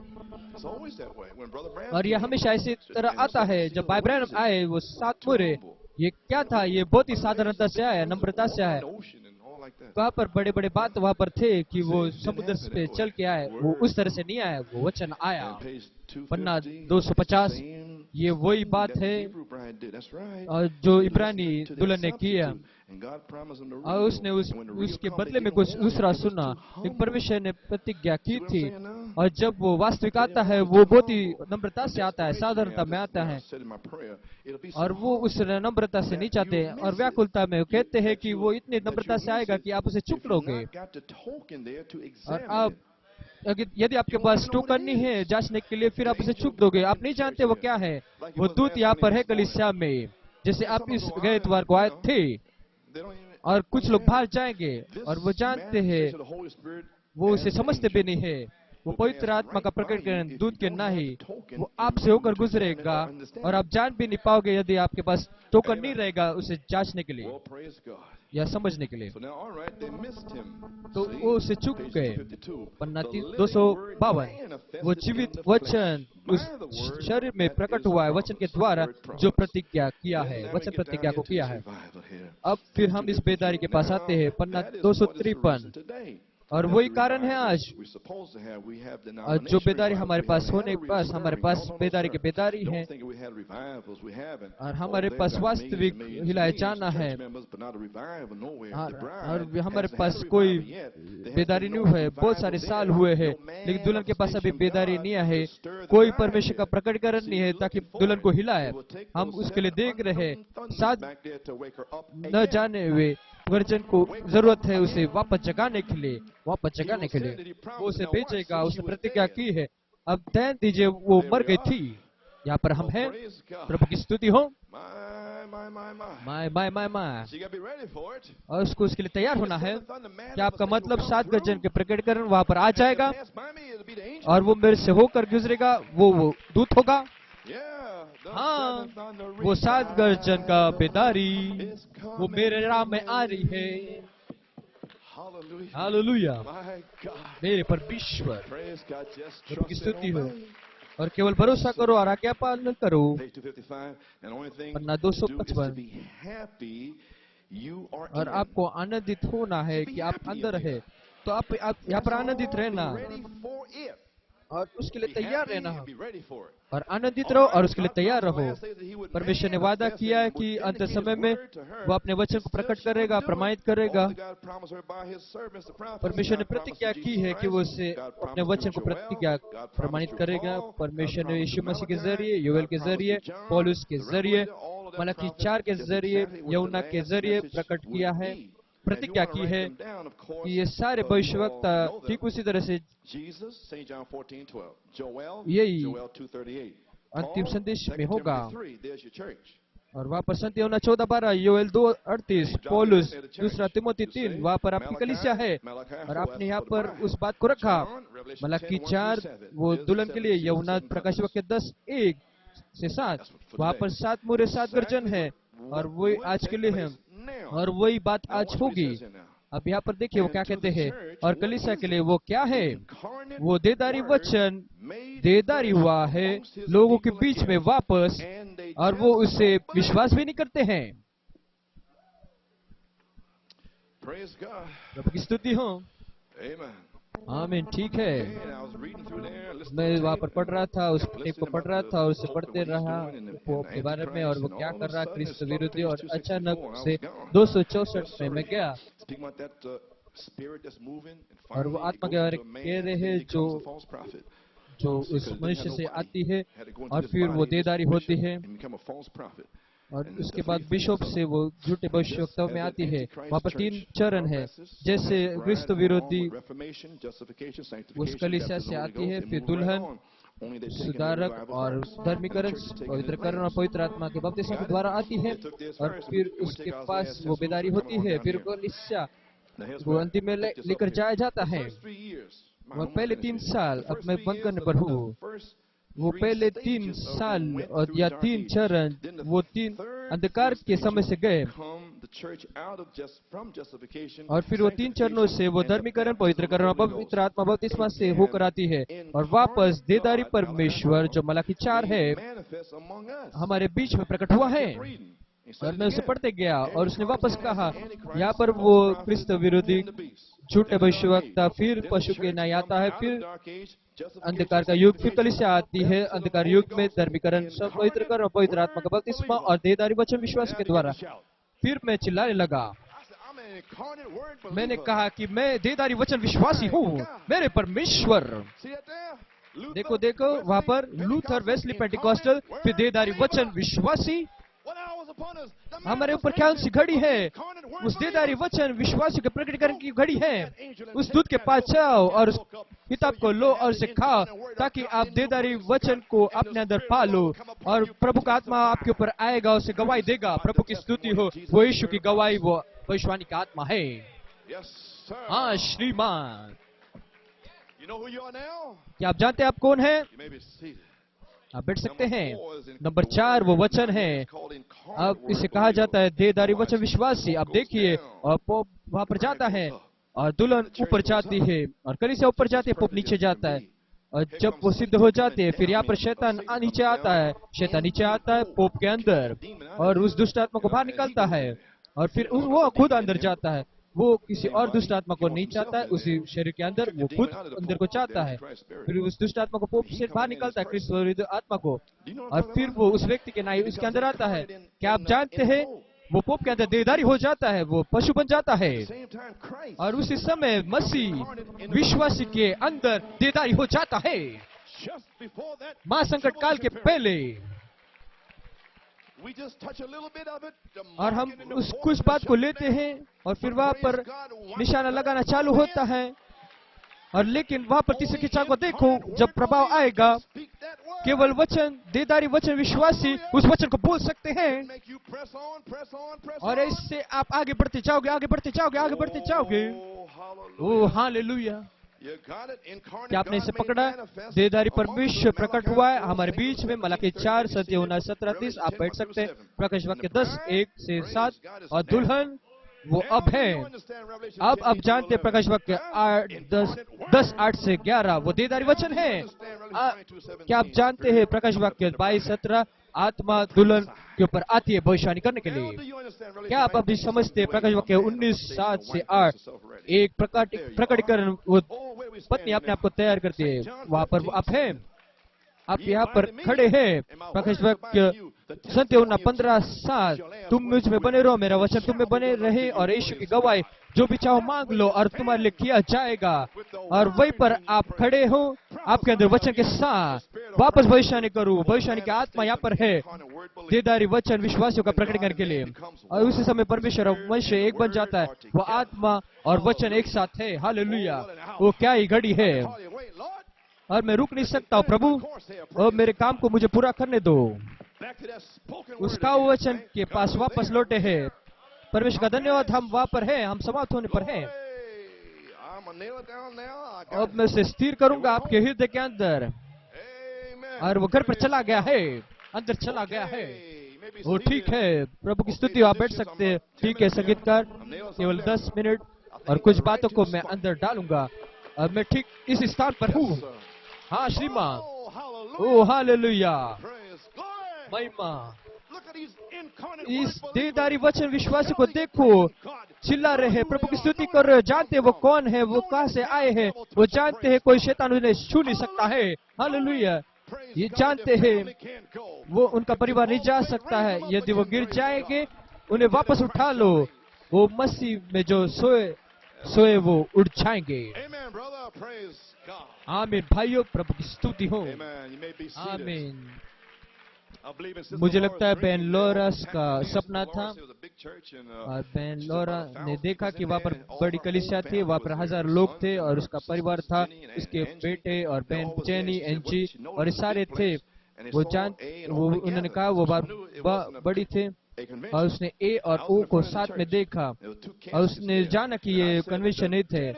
और ये हमेशा इसी तरह आता है। जब भाई ब्रैनम आए, वो 7 मुरे, ये क्या था? ये बहुत ही साधारणता से आया, नम्रता से आया। वहाँ पर बड़े बड़े बात वहाँ पर थे कि वो समुद्र पे चल के आए, वो उस तरह से नहीं आया, वो वचन आया। पन्ना 250, ये वही बात है और जो इब्रानी दुल्हन ने किया, और उसने उसके बदले में कुछ दूसरा सुना। एक परमेश्वर ने प्रतिज्ञा की थी, और जब वो वास्तविक आता है, वो बहुत ही नम्रता से आता है, साधारणता में आता है, और वो उस नम्रता से नहीं चाहते, और व्याकुलता में कहते हैं कि वो इतनी नम्रता से आएगा कि आप उसे चुप लोगे। और आप यदि आपके पास टोकन नहीं है जांचने के लिए, फिर आप उसे चुप दोगे। आप नहीं जानते वो क्या है। वो दूत यहाँ पर है कलीसिया में, जैसे आप इस गए इतवार को आए थे। और कुछ लोग बाहर जाएंगे और वो जानते हैं, वो उसे समझते भी नहीं है। वो पवित्र आत्मा का प्रकटीकरण दूध के नहीं, वो आपसे होकर गुजरेगा और आप जान भी नहीं पाओगे यदि आपके पास टोकन नहीं रहेगा उसे जांचने के लिए या समझने के लिए। तो वो उसे चूक गए। पन्ना 252, वो जीवित वचन उस शरीर में प्रकट हुआ है, वचन के द्वारा जो प्रतिज्ञा किया है, वचन प्रतिज्ञा को किया है। अब फिर हम इस बेदारी के पास आते हैं, पन्ना 253, और वही कारण है आज जो बेदारी हमारे पास होने पास हमारे पास बेदारी के बेदारी हैं और हमारे पास वास्तविक हिलाए जाना है और हमारे पास कोई बेदारी नहीं है। बहुत सारे साल हुए हैं लेकिन दुल्हन के पास अभी बेदारी नहीं है, कोई परमेश्वर का प्रकटीकरण नहीं है ताकि दुल्हन को हिलाए। हम उसके लिए देख रहे, साथ न जाने हुए गर्जन को जरूरत है उसे वापस जगाने के लिए, वो उसे भेजेगा। उसने प्रतिज्ञा की है। अब ध्यान दीजिए, वो मर गई थी। यहाँ पर हम हैं, प्रभु की स्तुति हो। माय और उसको उसके लिए तैयार होना है। क्या आपका मतलब 7 गर्जन के प्रकटीकरण वहां पर आ जाएगा और वो मेरे से होकर गुजरेगा, वो दूत होगा। हाँ, वो 7 गर्जन का बेदारी वो मेरे राह में आ रही है। हालेलुया, मेरे परमेश्वर की स्तुति हो। और केवल भरोसा करो और आज्ञा पालन करो। पन्ना 255, और आपको आनंदित होना है कि आप अंदर है, तो आप यहाँ पर आनंदित रहना और उसके लिए तैयार रहना, और आनंदित रहो और उसके लिए तैयार रहो। परमेश्वर ने वादा किया है कि अंत समय में वो अपने वचन को प्रकट करेगा, प्रमाणित करेगा। परमेश्वर ने प्रतिज्ञा की है कि वो उससे अपने वचन को प्रतिज्ञा प्रमाणित करेगा। परमेश्वर ने यीशु मसीह के जरिए, योएल के जरिए, पौलुस के जरिए, मलाकी 4 के जरिए, यूहन्ना के जरिए प्रकट किया है, प्रतिज्ञा की है कि ये सारे भविष्यवक्ता ठीक उसी तरह से यही अंतिम संदेश में होगा। और वहाँ पर संत यूहन्ना 14:12, योएल 2:38, पौलुस 2 तिमोथी 3, वहाँ पर आपकी कलीसिया है। और आपने यहाँ पर उस बात को रखा। मलाकी 4 वो दुल्हन के लिए, यूहन्ना प्रकाशवाक्य 10:1-7, वहाँ पर 7 मुहरे 7 गर्जन है और वही आज के लिए है और वही बात आज होगी। अब यहाँ पर देखिए वो क्या कहते हैं, और कलीसिया के लिए वो क्या है, वो देदारी वचन देदारी हुआ है लोगों के बीच में वापस, और वो उससे विश्वास भी नहीं करते हैं। प्रभु की स्तुति हो। आमीन। ठीक है, मैं वहाँ पर पढ़ रहा था, उस टेप को पढ़ रहा था और उसे पढ़ते रहा वो के बारे में, और वो क्या कर रहा क्रिस्त विरोधी। और अचानक से 264 में मैं गया और वो आत्मा के बारे में कह रहे हैं जो उस मनुष्य से आती है और फिर वो देदारी होती है, और उसके बाद बिशप से वो झूठे भविष्यवक्ताओं में आती है। वहाँ पर 3 चरण है, जैसे क्रिस्त विरोधी उस कलीसिया से आती है, फिर दुल्हन, सुधारक और धर्मीकरण, पवित्रकरण और पवित्र आत्मा के बपतिस्मा के द्वारा आती है, और फिर उसके पास वो बेदारी होती है। फिर कलीसिया वो अंतिम में लेकर जाया जाता है। वो पहले 3 साल, अब मैं बंद करने पर हूँ, वो पहले 3 साल या 3 चरण, वो 3 अंधकार के समय से गए, और फिर वो 3 चरणों से वो धर्मीकरण, पवित्रकरण और पवित्र आत्मा बपतिस्मा से होकर आती है, और वापस देदारी परमेश्वर जो मलाकी 4 है हमारे बीच में प्रकट हुआ है। और मैं उसे पढ़ते गया और उसने वापस कहा, यहाँ पर वो क्रिस्त विरोधी झूठे भविष्यवक्ता, फिर पशु के न्याय आता है, फिर अंधकार का युग, फिर कलीसिया आती है। अंधकार युग में धर्मीकरण, सब पवित्रकरण और पवित्र आत्मा का बपतिस्मा और देदारी वचन विश्वास के द्वारा। फिर मैं चिल्लाने लगा, मैंने कहा कि मैं देदारी वचन विश्वासी हूँ, मेरे परमेश्वर। देखो देखो वहाँ पर लूथर, वेस्ली, पेंटिकॉस्टल, फिर देदारी वचन विश्वासी। हमारे ऊपर क्या सी घड़ी है, उस देदारी वचन विश्वासी के प्रकटीकरण की घड़ी है। उस दूध के पास जाओ और उस किताब को लो और उसे खाओ, ताकि आप देदारी वचन को अपने अंदर पालो, और प्रभु का आत्मा आपके ऊपर आएगा, उसे गवाही देगा। प्रभु की स्तुति हो। वो यीशु की गवाही वो भविष्यवाणी की आत्मा है। हाँ श्रीमान। क्या आप जानते हैं आप कौन है? आप बैठ सकते हैं। नंबर 4 वो वचन है। अब इसे कहा जाता है देहधारी वचन विश्वासी। अब देखिए, और पोप वहां पर जाता है और दुल्हन ऊपर जाती है और कलीसिया ऊपर जाती है, पोप नीचे जाता है। और जब वो सिद्ध हो जाते हैं, फिर यहाँ पर शैतान नीचे आता है। शैतान नीचे आता है पोप के अंदर और उस दुष्ट आत्मा को बाहर निकालता है और फिर वो खुद अंदर जाता है। वो किसी और दुष्ट आत्मा को नहीं चाहता है उसी शरीर के अंदर, वो खुद अंदर को चाहता है। फिर उस दुष्ट आत्मा को पोप से बाहर निकालता है, क्रिस्त विरुद्ध आत्मा को, और फिर वो उस व्यक्ति के नाई उसके अंदर आता है। क्या आप जानते हैं वो पोप के अंदर देहधारी हो जाता है, वो पशु बन जाता है। और उसी समय मसीह विश्वासी के अंदर देहधारी हो जाता है। महासंकट काल के पहले और हम उस कुछ बात को लेते हैं और फिर वहां पर निशाना लगाना चालू होता है। और लेकिन वहां पर तीसरे खिंचाव को देखो, जब प्रभाव आएगा केवल वचन देहधारी वचन विश्वासी उस वचन को बोल सकते हैं और इससे आप आगे बढ़ते जाओगे, आगे बढ़ते जाओगे, आगे बढ़ते जाओगे। Oh hallelujah. क्या आपने इसे पकड़ा? देहधारी परमेश्वर प्रकट हुआ है हमारे बीच में। मलाकी 4 17-30 आप बैठ सकते हैं। प्रकाश वाक्य 10:1-7 और दुल्हन वो अब है। अब जानते प्रकाश वाक्य 10:8-11 वो देहधारी वचन है। क्या आप जानते हैं प्रकाश वाक्य 22:17 आत्मा दुल्हन के ऊपर आती है भविष्यवाणी करने के लिए। क्या आप अभी समझते हैं प्रकाश वाक्य 19:7-8 एक प्रकटीकरण, वो पत्नी अपने आप को तैयार करती है, वहां पर आप हैं, आप यहाँ पर खड़े हैं। प्रकाश वाक्य 15:7 तुम मुझ में बने रहो, मेरा वचन तुम में बने रहे और यीशु की गवाही जो भी चाहो मांग लो और तुम्हारे लिए किया जाएगा। और वहीं पर आप खड़े हो, आपके अंदर वचन के साथ वापस भविष्यवाणी करूं। भविष्यवाणी की आत्मा यहाँ पर है देहधारी वचन विश्वासियों का प्रकटीकरण के लिए। और उसी समय परमेश्वर और मनुष्य एक बन जाता है। वो आत्मा और वचन एक साथ है। हालेलुया। वो क्या ही घड़ी है और मैं रुक नहीं सकता हूँ प्रभु, और मेरे काम को मुझे पूरा करने दो। उसका वचन के पास वापस लौटे हैं। परमेश्वर का धन्यवाद, हम वहां पर हैं, हम समाप्त होने पर हैं। अब मैं उसे स्थिर करूंगा आपके हृदय के अंदर। और वो घर पर चला गया है, अंदर चला गया है। वो ठीक है, प्रभु की स्तुति। आप बैठ सकते हैं। ठीक है संगीतकार, केवल 10 मिनट और कुछ बातों को मैं अंदर डालूंगा और मैं ठीक इस स्थान पर हूँ। हाँ श्रीमान। ओ हालेलुया, महिमा। इस देहधारी वचन विश्वासी को देखो, चिल्ला रहे हैं, प्रभु की स्तुति कर रहे हो। जानते हैं वो कौन है, वो कहां से आए हैं, वो जानते हैं कोई शैतान उन्हें छू नहीं सकता है। हालेलुया। ये जानते हैं वो उनका परिवार नहीं जा सकता है। यदि वो गिर जाएंगे उन्हें वापस उठा लो। वो मसीह में जो सोए वो उठ जाएंगे। आमीन भाइयों, प्रभु की स्तुति हो। आमीन। मुझे लगता है बेन लोरा का सपना था और बेन लोरा ने देखा कि वहाँ पर बड़ी कलीसिया थी, वहाँ पर 1000 लोग थे और उसका परिवार था, इसके बेटे और बहन जेनी, एनजी और ये सारे थे। वो उन्होंने कहा वो बड़ी थे और उसने ए और ओ को साथ में देखा और उसने जाना कि ये कन्वेंशन नहीं थे।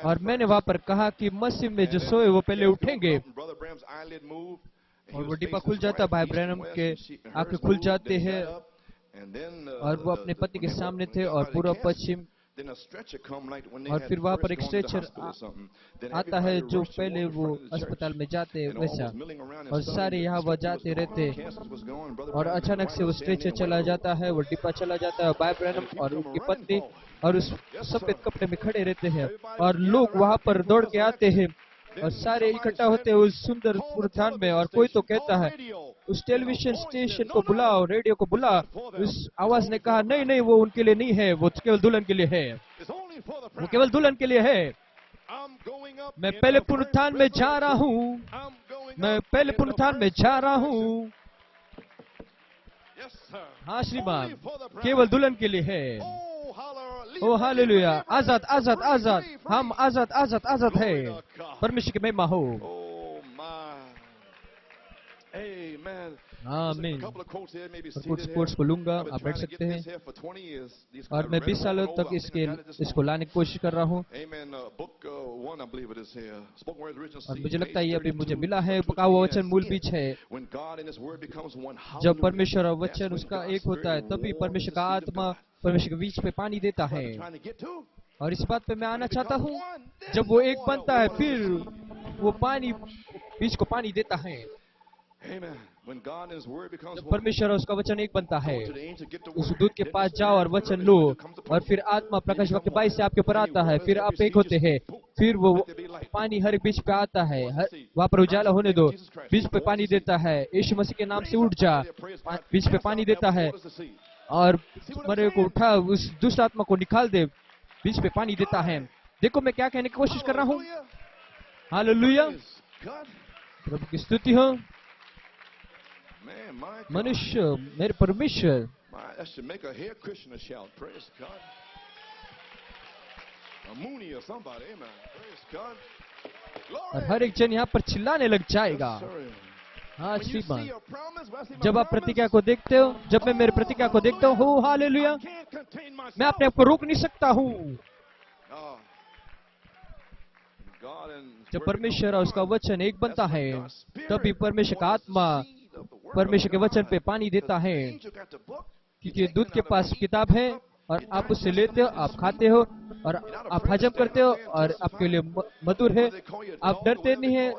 और मैंने वहाँ पर कहा कि मसीह में जो सोए वो पहले उठेंगे। और वो डिब्बा खुल जाता, भाई ब्रैनम के आंखें खुल जाते हैं और वो अपने पति के सामने थे और पूर्व पश्चिम। और फिर वहाँ पर एक स्ट्रेचर आता है जो पहले वो अस्पताल में जाते वैसा, और सारे यहाँ वह जाते रहते। और अचानक से वो स्ट्रेचर चला जाता है, वो डिब्बा चला जाता है, भाई ब्रैनम और उनकी पत्नी और उस सफेद कपड़े में खड़े रहते हैं और लोग वहाँ पर दौड़ के आते हैं और सारे इकट्ठा होते हैं उस सुंदर पुरथान में। और कोई तो कहता है उस टेलीविजन स्टेशन को बुलाओ, रेडियो को बुला। उस आवाज ने कहा नहीं नहीं, वो उनके लिए नहीं है, वो केवल दुल्हन के लिए है, वो केवल दुल्हन के लिए है। मैं पहले पुनरुत्थान में जा रहा हूँ, मैं पहले पुनरुत्थान में जा रहा हूँ। हाँ श्रीमान, केवल दुल्हन के लिए है। ओ हालेलुया। आजाद आजाद आजाद, हम आजाद आजाद आजाद है। परमेश्वर की महिमा हो। आमीन। और कुछ कोट्स को लूंगा, आप बैठ सकते हैं। और मैं 20 सालों तक इसको लाने की कोशिश कर रहा हूँ। और मुझे लगता है ये अभी मुझे मिला है। पका हुआ वचन मूल बीज है। जब परमेश्वर और वचन उसका एक होता है, तभी परमेश्वर का आत्मा परमेश्वर के बीच पे पानी देता है। और इस बात पे मैं आना चाहता हूँ, जब वो एक बनता है, फिर वो पानी बीज को पानी देता है। जब परमेश्वर और उसका वचन एक बनता है, उस दूत के पास जाओ और वचन लो, और फिर आत्मा प्रकाश वाक्य 22 से आपके ऊपर आता है। फिर आप एक होते हैं। फिर वो पानी हर बीज पे आता है। वहां पर उजाला होने दो। बीज पे पानी देता है। यीशु मसीह के नाम से उठ जा। बीज पे पानी देता है और मरे को उठा, उस दुष्ट आत्मा को निकाल दे। बीज पे पानी देता है। देखो मैं क्या कहने की कोशिश कर रहा हूँ। हालेलुया, प्रभु की स्तुति हो। मनुष्य, मेरे परमेश्वर, और हर एक जन यहाँ पर चिल्लाने लग जाएगा। हाँ श्रीमान, जब आप प्रतिज्ञा को देखते हो, जब मैं मेरे प्रतिज्ञा को देखता हूँ, हालेलुया, मैं अपने आप को रोक नहीं सकता हूँ। जब परमेश्वर और उसका वचन एक बनता है, तभी परमेश्वर का आत्मा परमेश्वर के वचन पे पानी देता है। क्योंकि दूध के पास किताब है और आप उससे लेते हो, आप खाते हो और आप हजम करते हो और आपके लिए मधुर है। आप डरते नहीं है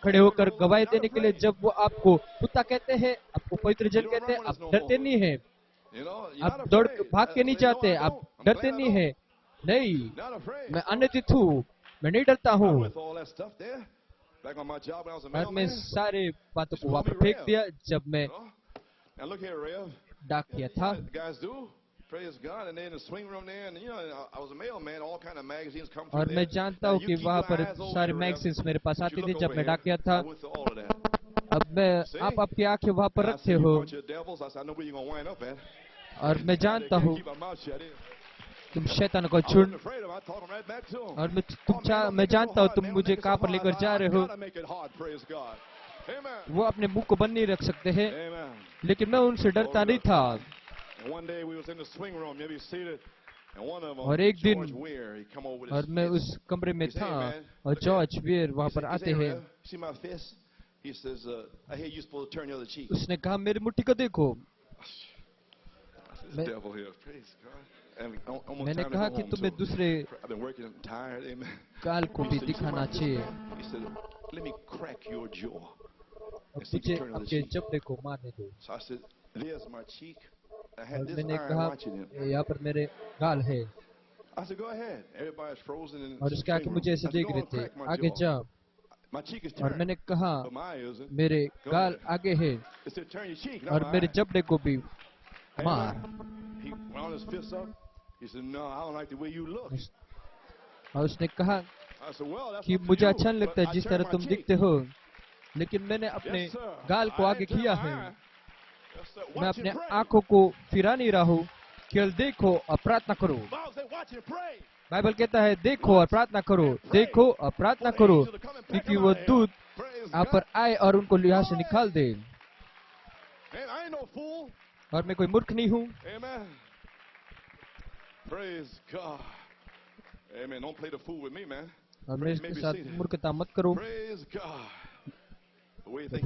खड़े होकर गवाही देने के लिए। जब वो आपको कुत्ता कहते हैं, आपको पवित्र जन कहते हैं, आप डरते नहीं है। आप दौड़ भाग के नहीं जाते, आप डरते नहीं है। नहीं, मैं आनंदित हूँ, मैं नहीं डरता हूँ। और मैं सारे बातों को वापस फेंक दिया जब मैं डाक किया था। और मैं जानता हूँ कि वहाँ पर सारे मैगजीन्स मेरे पास आती थी जब मैं डाक किया था। अब मैं आप आपकी आंखें वहाँ पर रखते हो और मैं जानता हूँ तुम शैतान को चुन, और मैं जानता हूँ तुम मुझे कहाँ पर लेकर जा रहे हो। वो अपने मुंह को बंद नहीं रख सकते हैं, लेकिन मैं उनसे डरता नहीं था। और एक दिन, और मैं उस कमरे में था और जॉर्ज वेयर वहाँ पर आते हैं। उसने कहा मेरी मुट्ठी को देखो। मैंने कहा कि तुम्हें दूसरे काल को भी दिखाना चाहिए। मुझे आपके जबड़े को मारने दो। और मैंने कहा यहाँ पर मेरे गाल है। और उसके आगे मुझे ऐसे देख रहे थे, आगे जा। और मैंने कहा मेरे गाल आगे है और मेरे जबड़े को भी मार। और उसने कहा कि मुझे अच्छा नहीं लगता जिस तरह तुम दिखते हो, लेकिन मैंने अपने गाल को आगे किया है। मैं अपने आंखों को फिरा नहीं रहा हूँ, केवल देखो और प्रार्थना करो। बाइबल कहता है देखो और प्रार्थना करो, देखो और प्रार्थना करो, क्योंकि वो दूत आप पर आए और उनको यहाँ से निकाल दे। और मैं कोई मूर्ख नहीं हूँ। और मेरे साथ मूर्खता मत करो।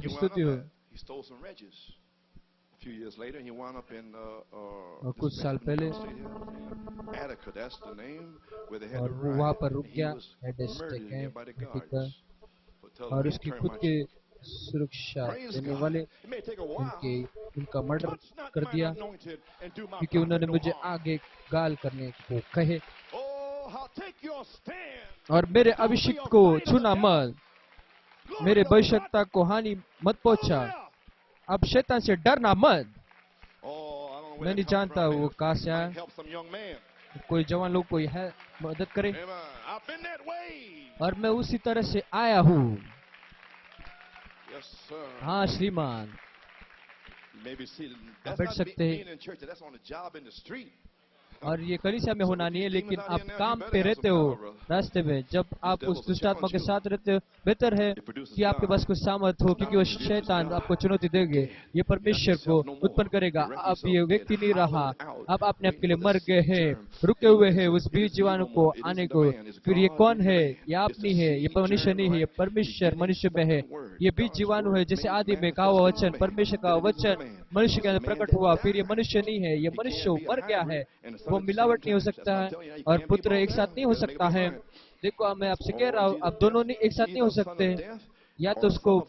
स्तुति हो। और कुछ साल पहले और वो वहाँ पर रुक गया, और उसकी खुद के सुरक्षा देने वाले उनका मर्डर कर दिया, क्योंकि उन्होंने मुझे आगे गाल करने को कहे। और मेरे अभिषेक को छूना मत, मेरे भविष्यता को हानि मत पहुंचा। अब शैतान से डरना मत। मैं नहीं जानता वो कहाँ से आया। कोई जवान लोग कोई है मदद करे। और मैं उसी तरह से आया हूँ। हाँ श्रीमान, बैठ सकते हैं। और ये कलीसिया में होना नहीं है, लेकिन आप काम पे रहते हो रास्ते में, जब आप उस दुष्ट आत्मा के साथ रहते हो, बेहतर है कि आपके पास कुछ सामर्थ हो, क्योंकि वो शैतान आपको चुनौती देंगे, ये परमेश्वर को उत्पन्न करेगा। अब ये व्यक्ति नहीं रहा, अब आपने आपके लिए मर गए हैं, रुके हुए हैं उस बीज जीवाणु को आने को। फिर ये कौन है? ये आप नहीं है, ये मनुष्य नहीं है, ये परमेश्वर मनुष्य में है। ये बीज जीवाणु है, जैसे आदि में कहा हुआ वचन, परमेश्वर का वचन मनुष्य के अंदर प्रकट हुआ। फिर ये मनुष्य नहीं है, ये मनुष्य मर गया है, वो मिलावट नहीं हो सकता है, और पुत्र एक साथ नहीं हो सकता है। देखो, मैं आपसे कह रहा हूँ, आप दोनों नहीं एक साथ नहीं हो सकते। या तो उसको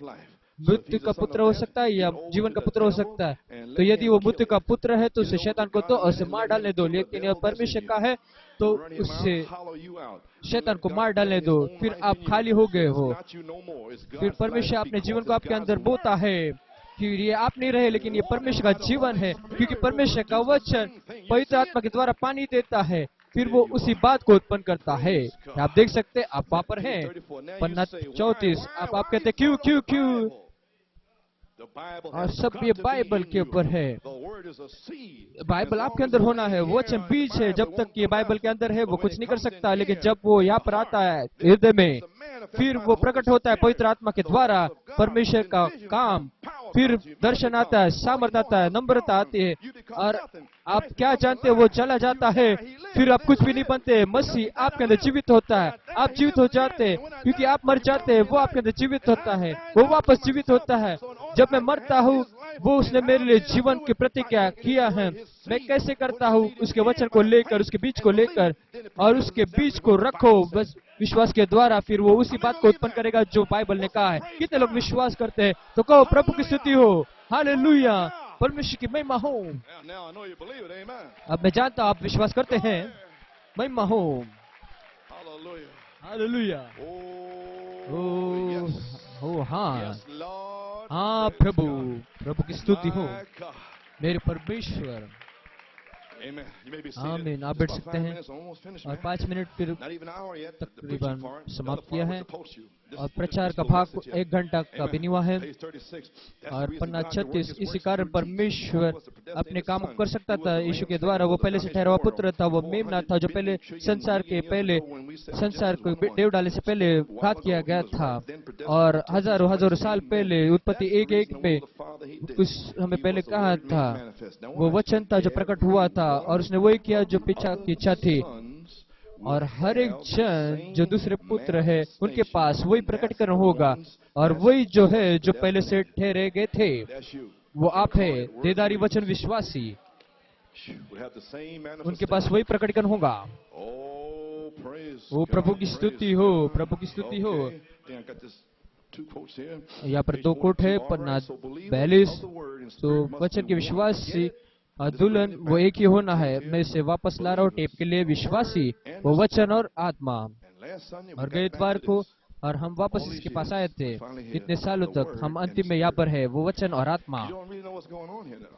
मृत्यु का पुत्र हो सकता है या जीवन का पुत्र हो सकता है। तो यदि वो मृत्यु का पुत्र है तो उसे शैतान को दो और उसे मार डालने दो, लेकिन यह परमेश्वर का है तो उससे शैतान को मार डालने दो, फिर आप खाली हो गए हो। फिर परमेश्वर अपने जीवन को आपके अंदर बोता है, फिर ये आप नहीं रहे, लेकिन ये परमेश्वर का जीवन है, क्योंकि परमेश्वर का वचन पवित्र आत्मा के द्वारा पानी देता है, फिर वो उसी बात को उत्पन्न करता है। आप देख सकते हैं, आप वहां पर हैं, पन्ना 34। आप कहते क्यों क्यों क्यों, और सब ये बाइबल के ऊपर है। बाइबल आपके अंदर होना है, वचन बीज है। जब तक ये बाइबल के अंदर है वो कुछ नहीं कर सकता, लेकिन जब वो यहाँ पर आता है हृदय में, फिर वो प्रकट होता है पवित्र आत्मा के द्वारा, परमेश्वर का काम, फिर दर्शन आता है, सामर्थ आता है, नम्रता आती है, और आप क्या जानते हैं वो चला जाता है, फिर आप कुछ भी नहीं बनते। मसीह आपके अंदर जीवित होता है, आप जीवित हो जाते हैं, क्योंकि आप मर जाते हैं, वो आपके अंदर जीवित होता है, वो वापस जीवित होता है। जब मैं मरता हूँ, वो उसने मेरे लिए जीवन की प्रतिज्ञा किया है। मैं कैसे करता हूँ? उसके वचन को लेकर, उसके बीज को लेकर, और उसके बीज को रखो बस विश्वास के द्वारा, फिर वो उसी बात को उत्पन्न करेगा जो बाइबल ने कहा है। कितने लोग विश्वास करते हैं? तो कहो प्रभु की स्तुति हो, हालेलुया, परमेश्वर की महिमा हो। अब मैं जानता हूं आप विश्वास करते हैं, महिमा हो, हालेलुया। ओ हाँ, हाँ प्रभु, प्रभु की स्तुति हो, मेरे परमेश्वर। आमीन। आप बैठ सकते हैं, और 5 मिनट फिर तकरीबन समाप्त किया है, और प्रचार का भाग 1 घंटा का भी हुआ है। और पन्ना 36, इसी कारण परमेश्वर अपने काम कर सकता था यीशु के द्वारा। वो पहले से ठहरा हुआ पुत्र था, वो मेमना था जो पहले संसार को देव डाले से पहले घात किया गया था, और हजारों साल पहले उत्पत्ति 1:1 में कुछ हमें पहले कहा था, वो वचन था जो प्रकट हुआ था, और उसने वही किया जो पिता की इच्छा थी। और हर एक जन जो दूसरे पुत्र है उनके पास वही प्रकटीकरण होगा, और वही जो है जो पहले से ठहरे गए थे, वो आप है, देदारी वचन विश्वासी, उनके पास वही प्रकटीकरण होगा। ओ प्रभु की स्तुति हो, प्रभु की स्तुति हो। यहाँ पर 2 कोट है, पन्ना 42। तो वचन के विश्वासी दुल्हन वो एक ही होना है। मैं इसे वापस ला रहा हूँ टेप के लिए, विश्वासी, वो वचन और आत्मा। और गए इतवार को, और हम वापस इसके पास आए थे इतने सालों तक, हम अंतिम में यहाँ पर है, वो वचन और आत्मा।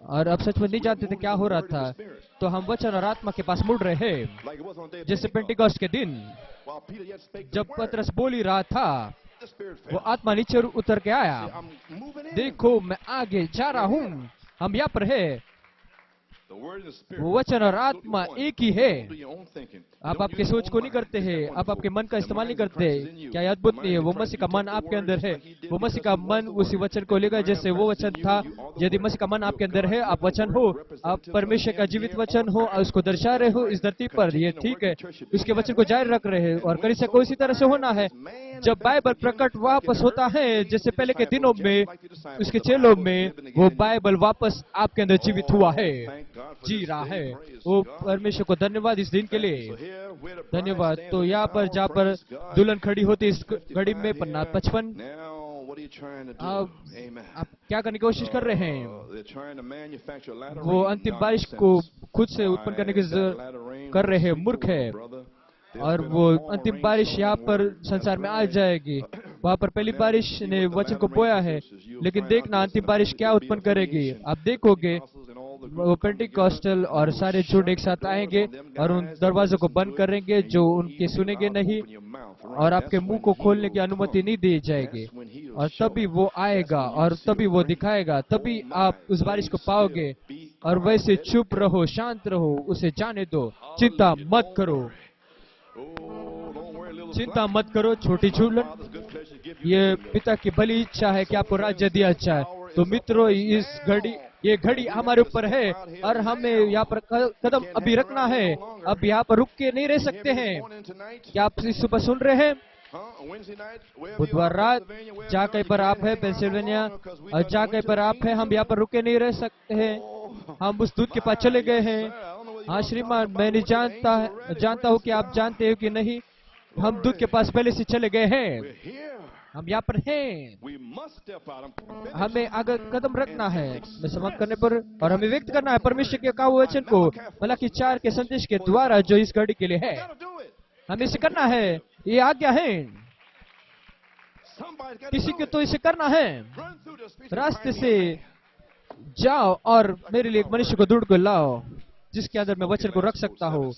और अब सच में नहीं जानते थे क्या हो रहा था, तो हम वचन और आत्मा के पास मुड़ रहे हैं। जैसे पेंटिकॉस्ट के दिन जब पतरस बोल ही रहा था, वो आत्मा नीचे उतर के आया, देखो मैं आगे जा रहा हूँ। हम यहाँ पर है, वो वचन और आत्मा एक ही है। आप आपके सोच को नहीं करते हैं, आप आपके मन का इस्तेमाल नहीं करते। क्या ये अद्भुत नहीं है? वो मसीह का मन आपके अंदर है, वो मसीह का मन उसी वचन को लेकर, जैसे वो वचन था। यदि मसीह का मन आपके अंदर है, आप वचन हो, आप परमेश्वर का जीवित वचन हो, और उसको दर्शा रहे हो इस धरती पर, ये ठीक है, उसके वचन को जारी रख रहे हैं। और कलीसिया को इसी तरह से होना है। जब बाइबल प्रकट वापस होता है, जैसे पहले के दिनों में उसके चेलों में, वो बाइबल वापस आपके अंदर जीवित हुआ है, जी रहा है। वो परमेश्वर को धन्यवाद इस दिन के लिए, धन्यवाद। तो यहाँ पर जहाँ पर दुल्हन खड़ी होती इस घड़ी में, पन्ना 55, आप क्या करने की कोशिश कर रहे हैं? वो अंतिम बारिश को खुद से उत्पन्न करने की कर रहे हैं, मूर्ख है। और वो अंतिम बारिश यहाँ पर संसार में आ जाएगी। वहाँ पर पहली बारिश ने वचन को बोया है, लेकिन देखना अंतिम बारिश क्या उत्पन्न करेगी। आप देखोगे वो पेंटिकॉस्टल और सारे झूठ एक साथ आएंगे और उन दरवाजों को बंद करेंगे जो उनके सुनेंगे नहीं, और आपके मुंह को खोलने की अनुमति नहीं दी जाएगी। और तभी वो आएगा और तभी वो दिखाएगा, तभी आप उस बारिश को पाओगे। और वैसे चुप रहो, शांत रहो, उसे जाने दो। चिंता मत करो, चिंता मत करो छोटी झूलन। ये पिता की भली इच्छा है कि आपको राज्य दिया जाए। तो मित्रों, इस घड़ी, ये घड़ी हमारे ऊपर है और हमें यहाँ पर कदम अभी रखना है। अब यहाँ पर रुक के नहीं रह सकते हैं। क्या आप इस सुबह सुन रहे हैं? बुधवार रात जहाँ कहीं पर आप है पेंसिल्वेनिया, और जहाँ कहीं पर आप है, हम यहाँ पर रुके नहीं रह सकते हैं। हम उस दूत के पास चले गए हैं। हाँ श्रीमान, मैं नहीं जानता हूँ कि आप जानते हो कि नहीं। हम दूत के पास पहले से चले गए हैं। हम यहाँ पर हैं। हमें आगे कदम रखना है मैं समाप्त करने पर, और हमें व्यक्त करना है परमेश्वर के कहा वचन को मलाकी 4 के संदेश के द्वारा, जो इस घड़ी के लिए है। हमें इसे करना है, ये आज्ञा है। किसी को तो इसे करना है। रास्ते से जाओ और मेरे लिए एक मनुष्य को ढूंढ कर लाओ जिसके अंदर मैं वचन को रख सकता हूँ।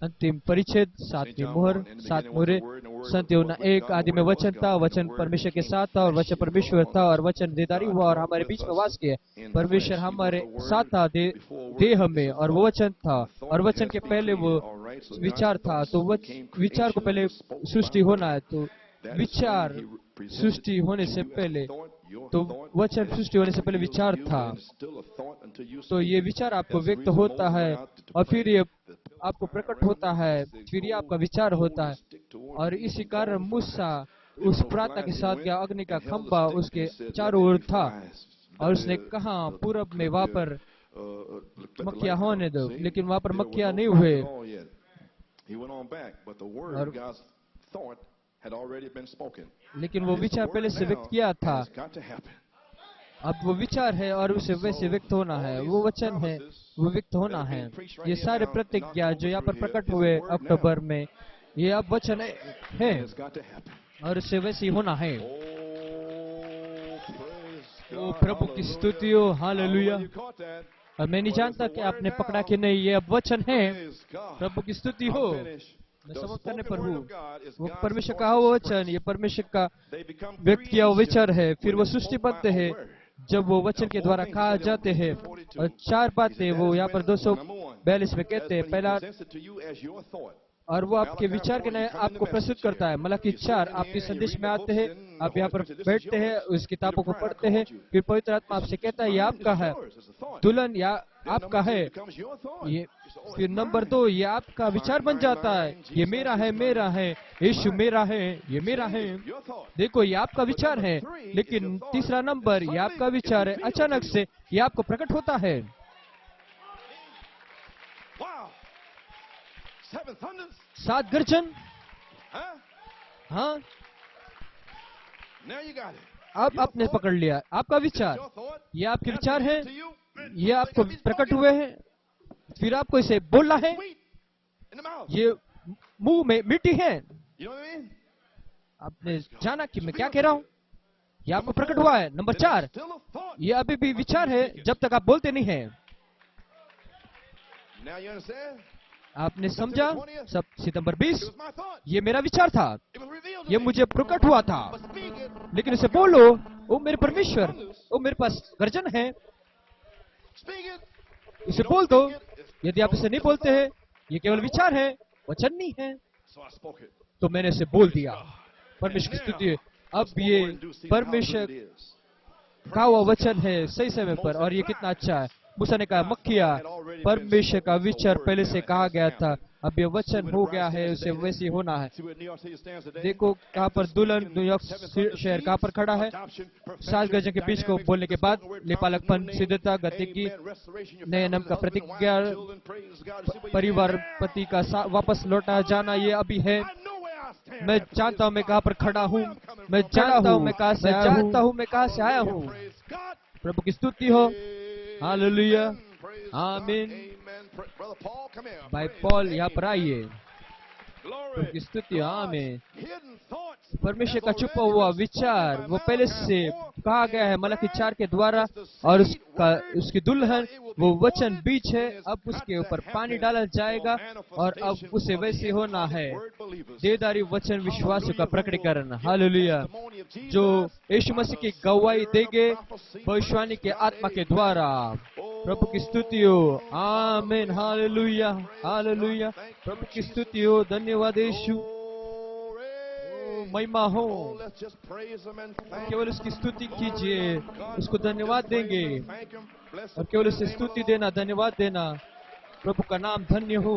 अंतिम परिच्छेद 7वीं मोहर, 7 मोहरे। संत यूहन्ना 1 आदि में वचन था, वचन परमेश्वर के साथ था और वचन परमेश्वर था, और वचन देहधारी हुआ और हमारे बीच में वास किया। परमेश्वर हमारे साथ था देह में, और वो वचन था, और वचन के पहले वो विचार था। तो विचार को पहले सृष्टि होना है। तो विचार सृष्टि होने से पहले, तो वचन सृष्टि होने से पहले विचार था। तो ये विचार आपको व्यक्त होता है और फिर ये आपको प्रकट होता है, फिर ये आपका विचार होता है। और इसी कारण मूसा उस प्रार्थना के साथ गया, अग्नि का खंभा उसके चारों ओर था, और उसने कहा पूरब में वहां पर मक्खियां होने दो, लेकिन वहां पर मक्खियां नहीं हुए। लेकिन वो विचार पहले से व्यक्त किया था। अब वो विचार है और उसे वैसे व्यक्त होना है। वो वचन है, वो व्यक्त होना है। ये सारे प्रतिज्ञा जो यहाँ पर प्रकट हुए अक्टूबर में, ये अब वचन है और उसे वैसे ही होना है। ओ प्रभु की स्तुति हो, हालेलुया। और मैं नहीं जानता कि आपने पकड़ा कि नहीं, ये अब वचन है। प्रभु की स्तुति हो। मैं समाप्त करने पर हूँ। वो परमेश्वर का वो वचन, ये परमेश्वर का व्यक्त किया हुआ विचार है। फिर वो सृष्टिबद्ध है जब वो वचन के द्वारा कहा जाते हैं। और 4 बातें वो यहाँ पर 242 में कहते हैं। पहला, और वो आपके विचार के नए आपको प्रस्तुत करता है। मलाकी 4 आपके संदेश में आते हैं, आप यहाँ पर बैठते हैं, उस किताबों को पढ़ते हैं, फिर पवित्र आत्मा आपसे कहता है ये आपका है, दुल्हन या आपका है ये। फिर नंबर 2, ये आपका विचार बन जाता है, ये मेरा है, मेरा है, यीशु मेरा है, ये मेरा है। देखो ये आपका विचार है। लेकिन तीसरा नंबर, ये आपका विचार है, अचानक से ये आपको प्रकट होता है। 7 गर्जन। हाँ, अब आपने पकड़ लिया आपका विचार। ये आपके विचार है, ये आपको प्रकट हुए हैं। फिर आपको इसे बोलना है। ये मुंह में मिट्टी है। आपने जाना कि मैं क्या कह रहा हूं। ये आपको प्रकट हुआ है। नंबर 4, ये अभी भी विचार है जब तक आप बोलते नहीं हैं। आपने समझा? सब सितंबर 20, ये मेरा विचार था, ये मुझे प्रकट हुआ था। लेकिन इसे बोलो, ओ मेरे परमेश्वर, ओ मेरे पास गर्जन है, इसे बोल दो। यदि आप इसे नहीं बोलते हैं, ये केवल विचार है, वचन नहीं है। तो मैंने इसे बोल दिया। परमेश्वर की स्तुति। अब ये परमेश्वर का वो वचन है सही समय पर, और ये कितना अच्छा है। मूसा ने कहा मक्खिया, परमेश्वर का विचार पहले से कहा गया था, अब ये वचन हो गया है, उसे वैसे होना है। देखो कहाँ पर दुल्हन न्यूयॉर्क शहर कहाँ पर खड़ा है। 7 गजों के बीच को बोलने के बाद लेपालकपन, सिद्धता, गति की नए नाम का प्रतिज्ञा, परिवार पति का वापस लौटा जाना, ये अभी है। मैं जानता हूँ मैं कहाँ पर खड़ा हूँ, मैं जानता हूँ मैं कहाँ से आया हूँ। प्रभु की स्तुति हो, हालेलुया, आमीन। भाई पॉल यहाँ पर आइए। प्रभु की स्तुति, आमीन। परमेश्वर का छुपा हुआ विचार वो पहले से कहा गया है मलाकी 4 के द्वारा, और उसकी दुल्हन वो वचन बीज है। अब उसके ऊपर पानी डाला जाएगा और अब उसे वैसे होना है। देदारी वचन विश्वास का प्रकटीकरण, हालेलुया, जो यीशु मसीह की गवाही देंगे भविष्यवाणी के आत्मा के द्वारा। प्रभु की स्तुति हो। आमीन, हालेलुया, हालेलुया। प्रभु की स्तुति हो। धन्यवाद यीशु, महिमा हो। केवल उसकी स्तुति कीजिए, उसको धन्यवाद देंगे और केवल उसे स्तुति देना, धन्यवाद देना। प्रभु का नाम धन्य हो।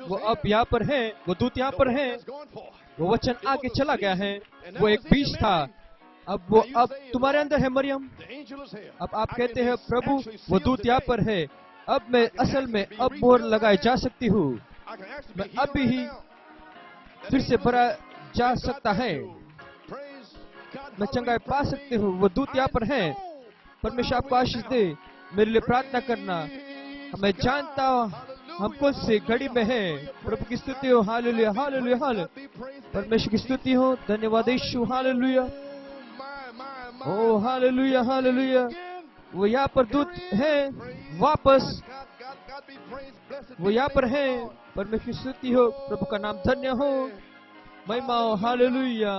वो अब यहाँ पर है, वो दूत यहाँ पर है, वो वचन आगे चला गया है। वो एक बीज था, अब वो अब तुम्हारे अंदर है मरियम। अब आप कहते हैं प्रभु वो दूत यहाँ पर है, अब मैं असल में अब मोहर लगाए जा सकती हूँ, मैं अभी ही फिर से भरा जा सकता है, मैं चंगाई पा सकती हूँ। वो दूत यहाँ पर है। परमेश्वर आपको आशीष दे। मेरे लिए प्रार्थना करना। मैं जानता हूँ हम कुछ से घड़ी में है। प्रभु की स्तुति हो। Hallelujah, hallelujah, hallelujah. परमेश्वर की स्तुति हो। धन्यवाद यीशु, हालेलुया। ओ हालेलुया, हालेलुया। वो यहाँ पर दूत है वापस, वो यहाँ पर है। परमेश्वर की स्तुति हो। प्रभु का नाम धन्य हो, महिमा हो। हालेलुया।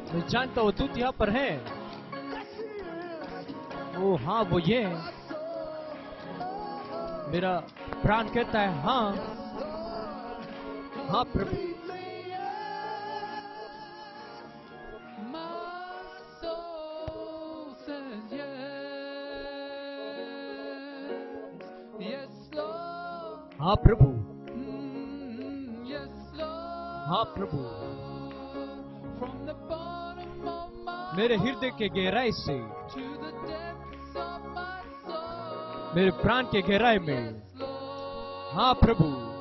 मैं जानता हूँ दूत यहाँ पर है। ओ हाँ, वो ये है। मेरा प्राण कहता है हाँ, हाँ प्रभु। हाँ प्रभु, हाँ प्रभु। मेरे हृदय के गहराई से, मेरे प्राण के गहराई में, हाँ प्रभु।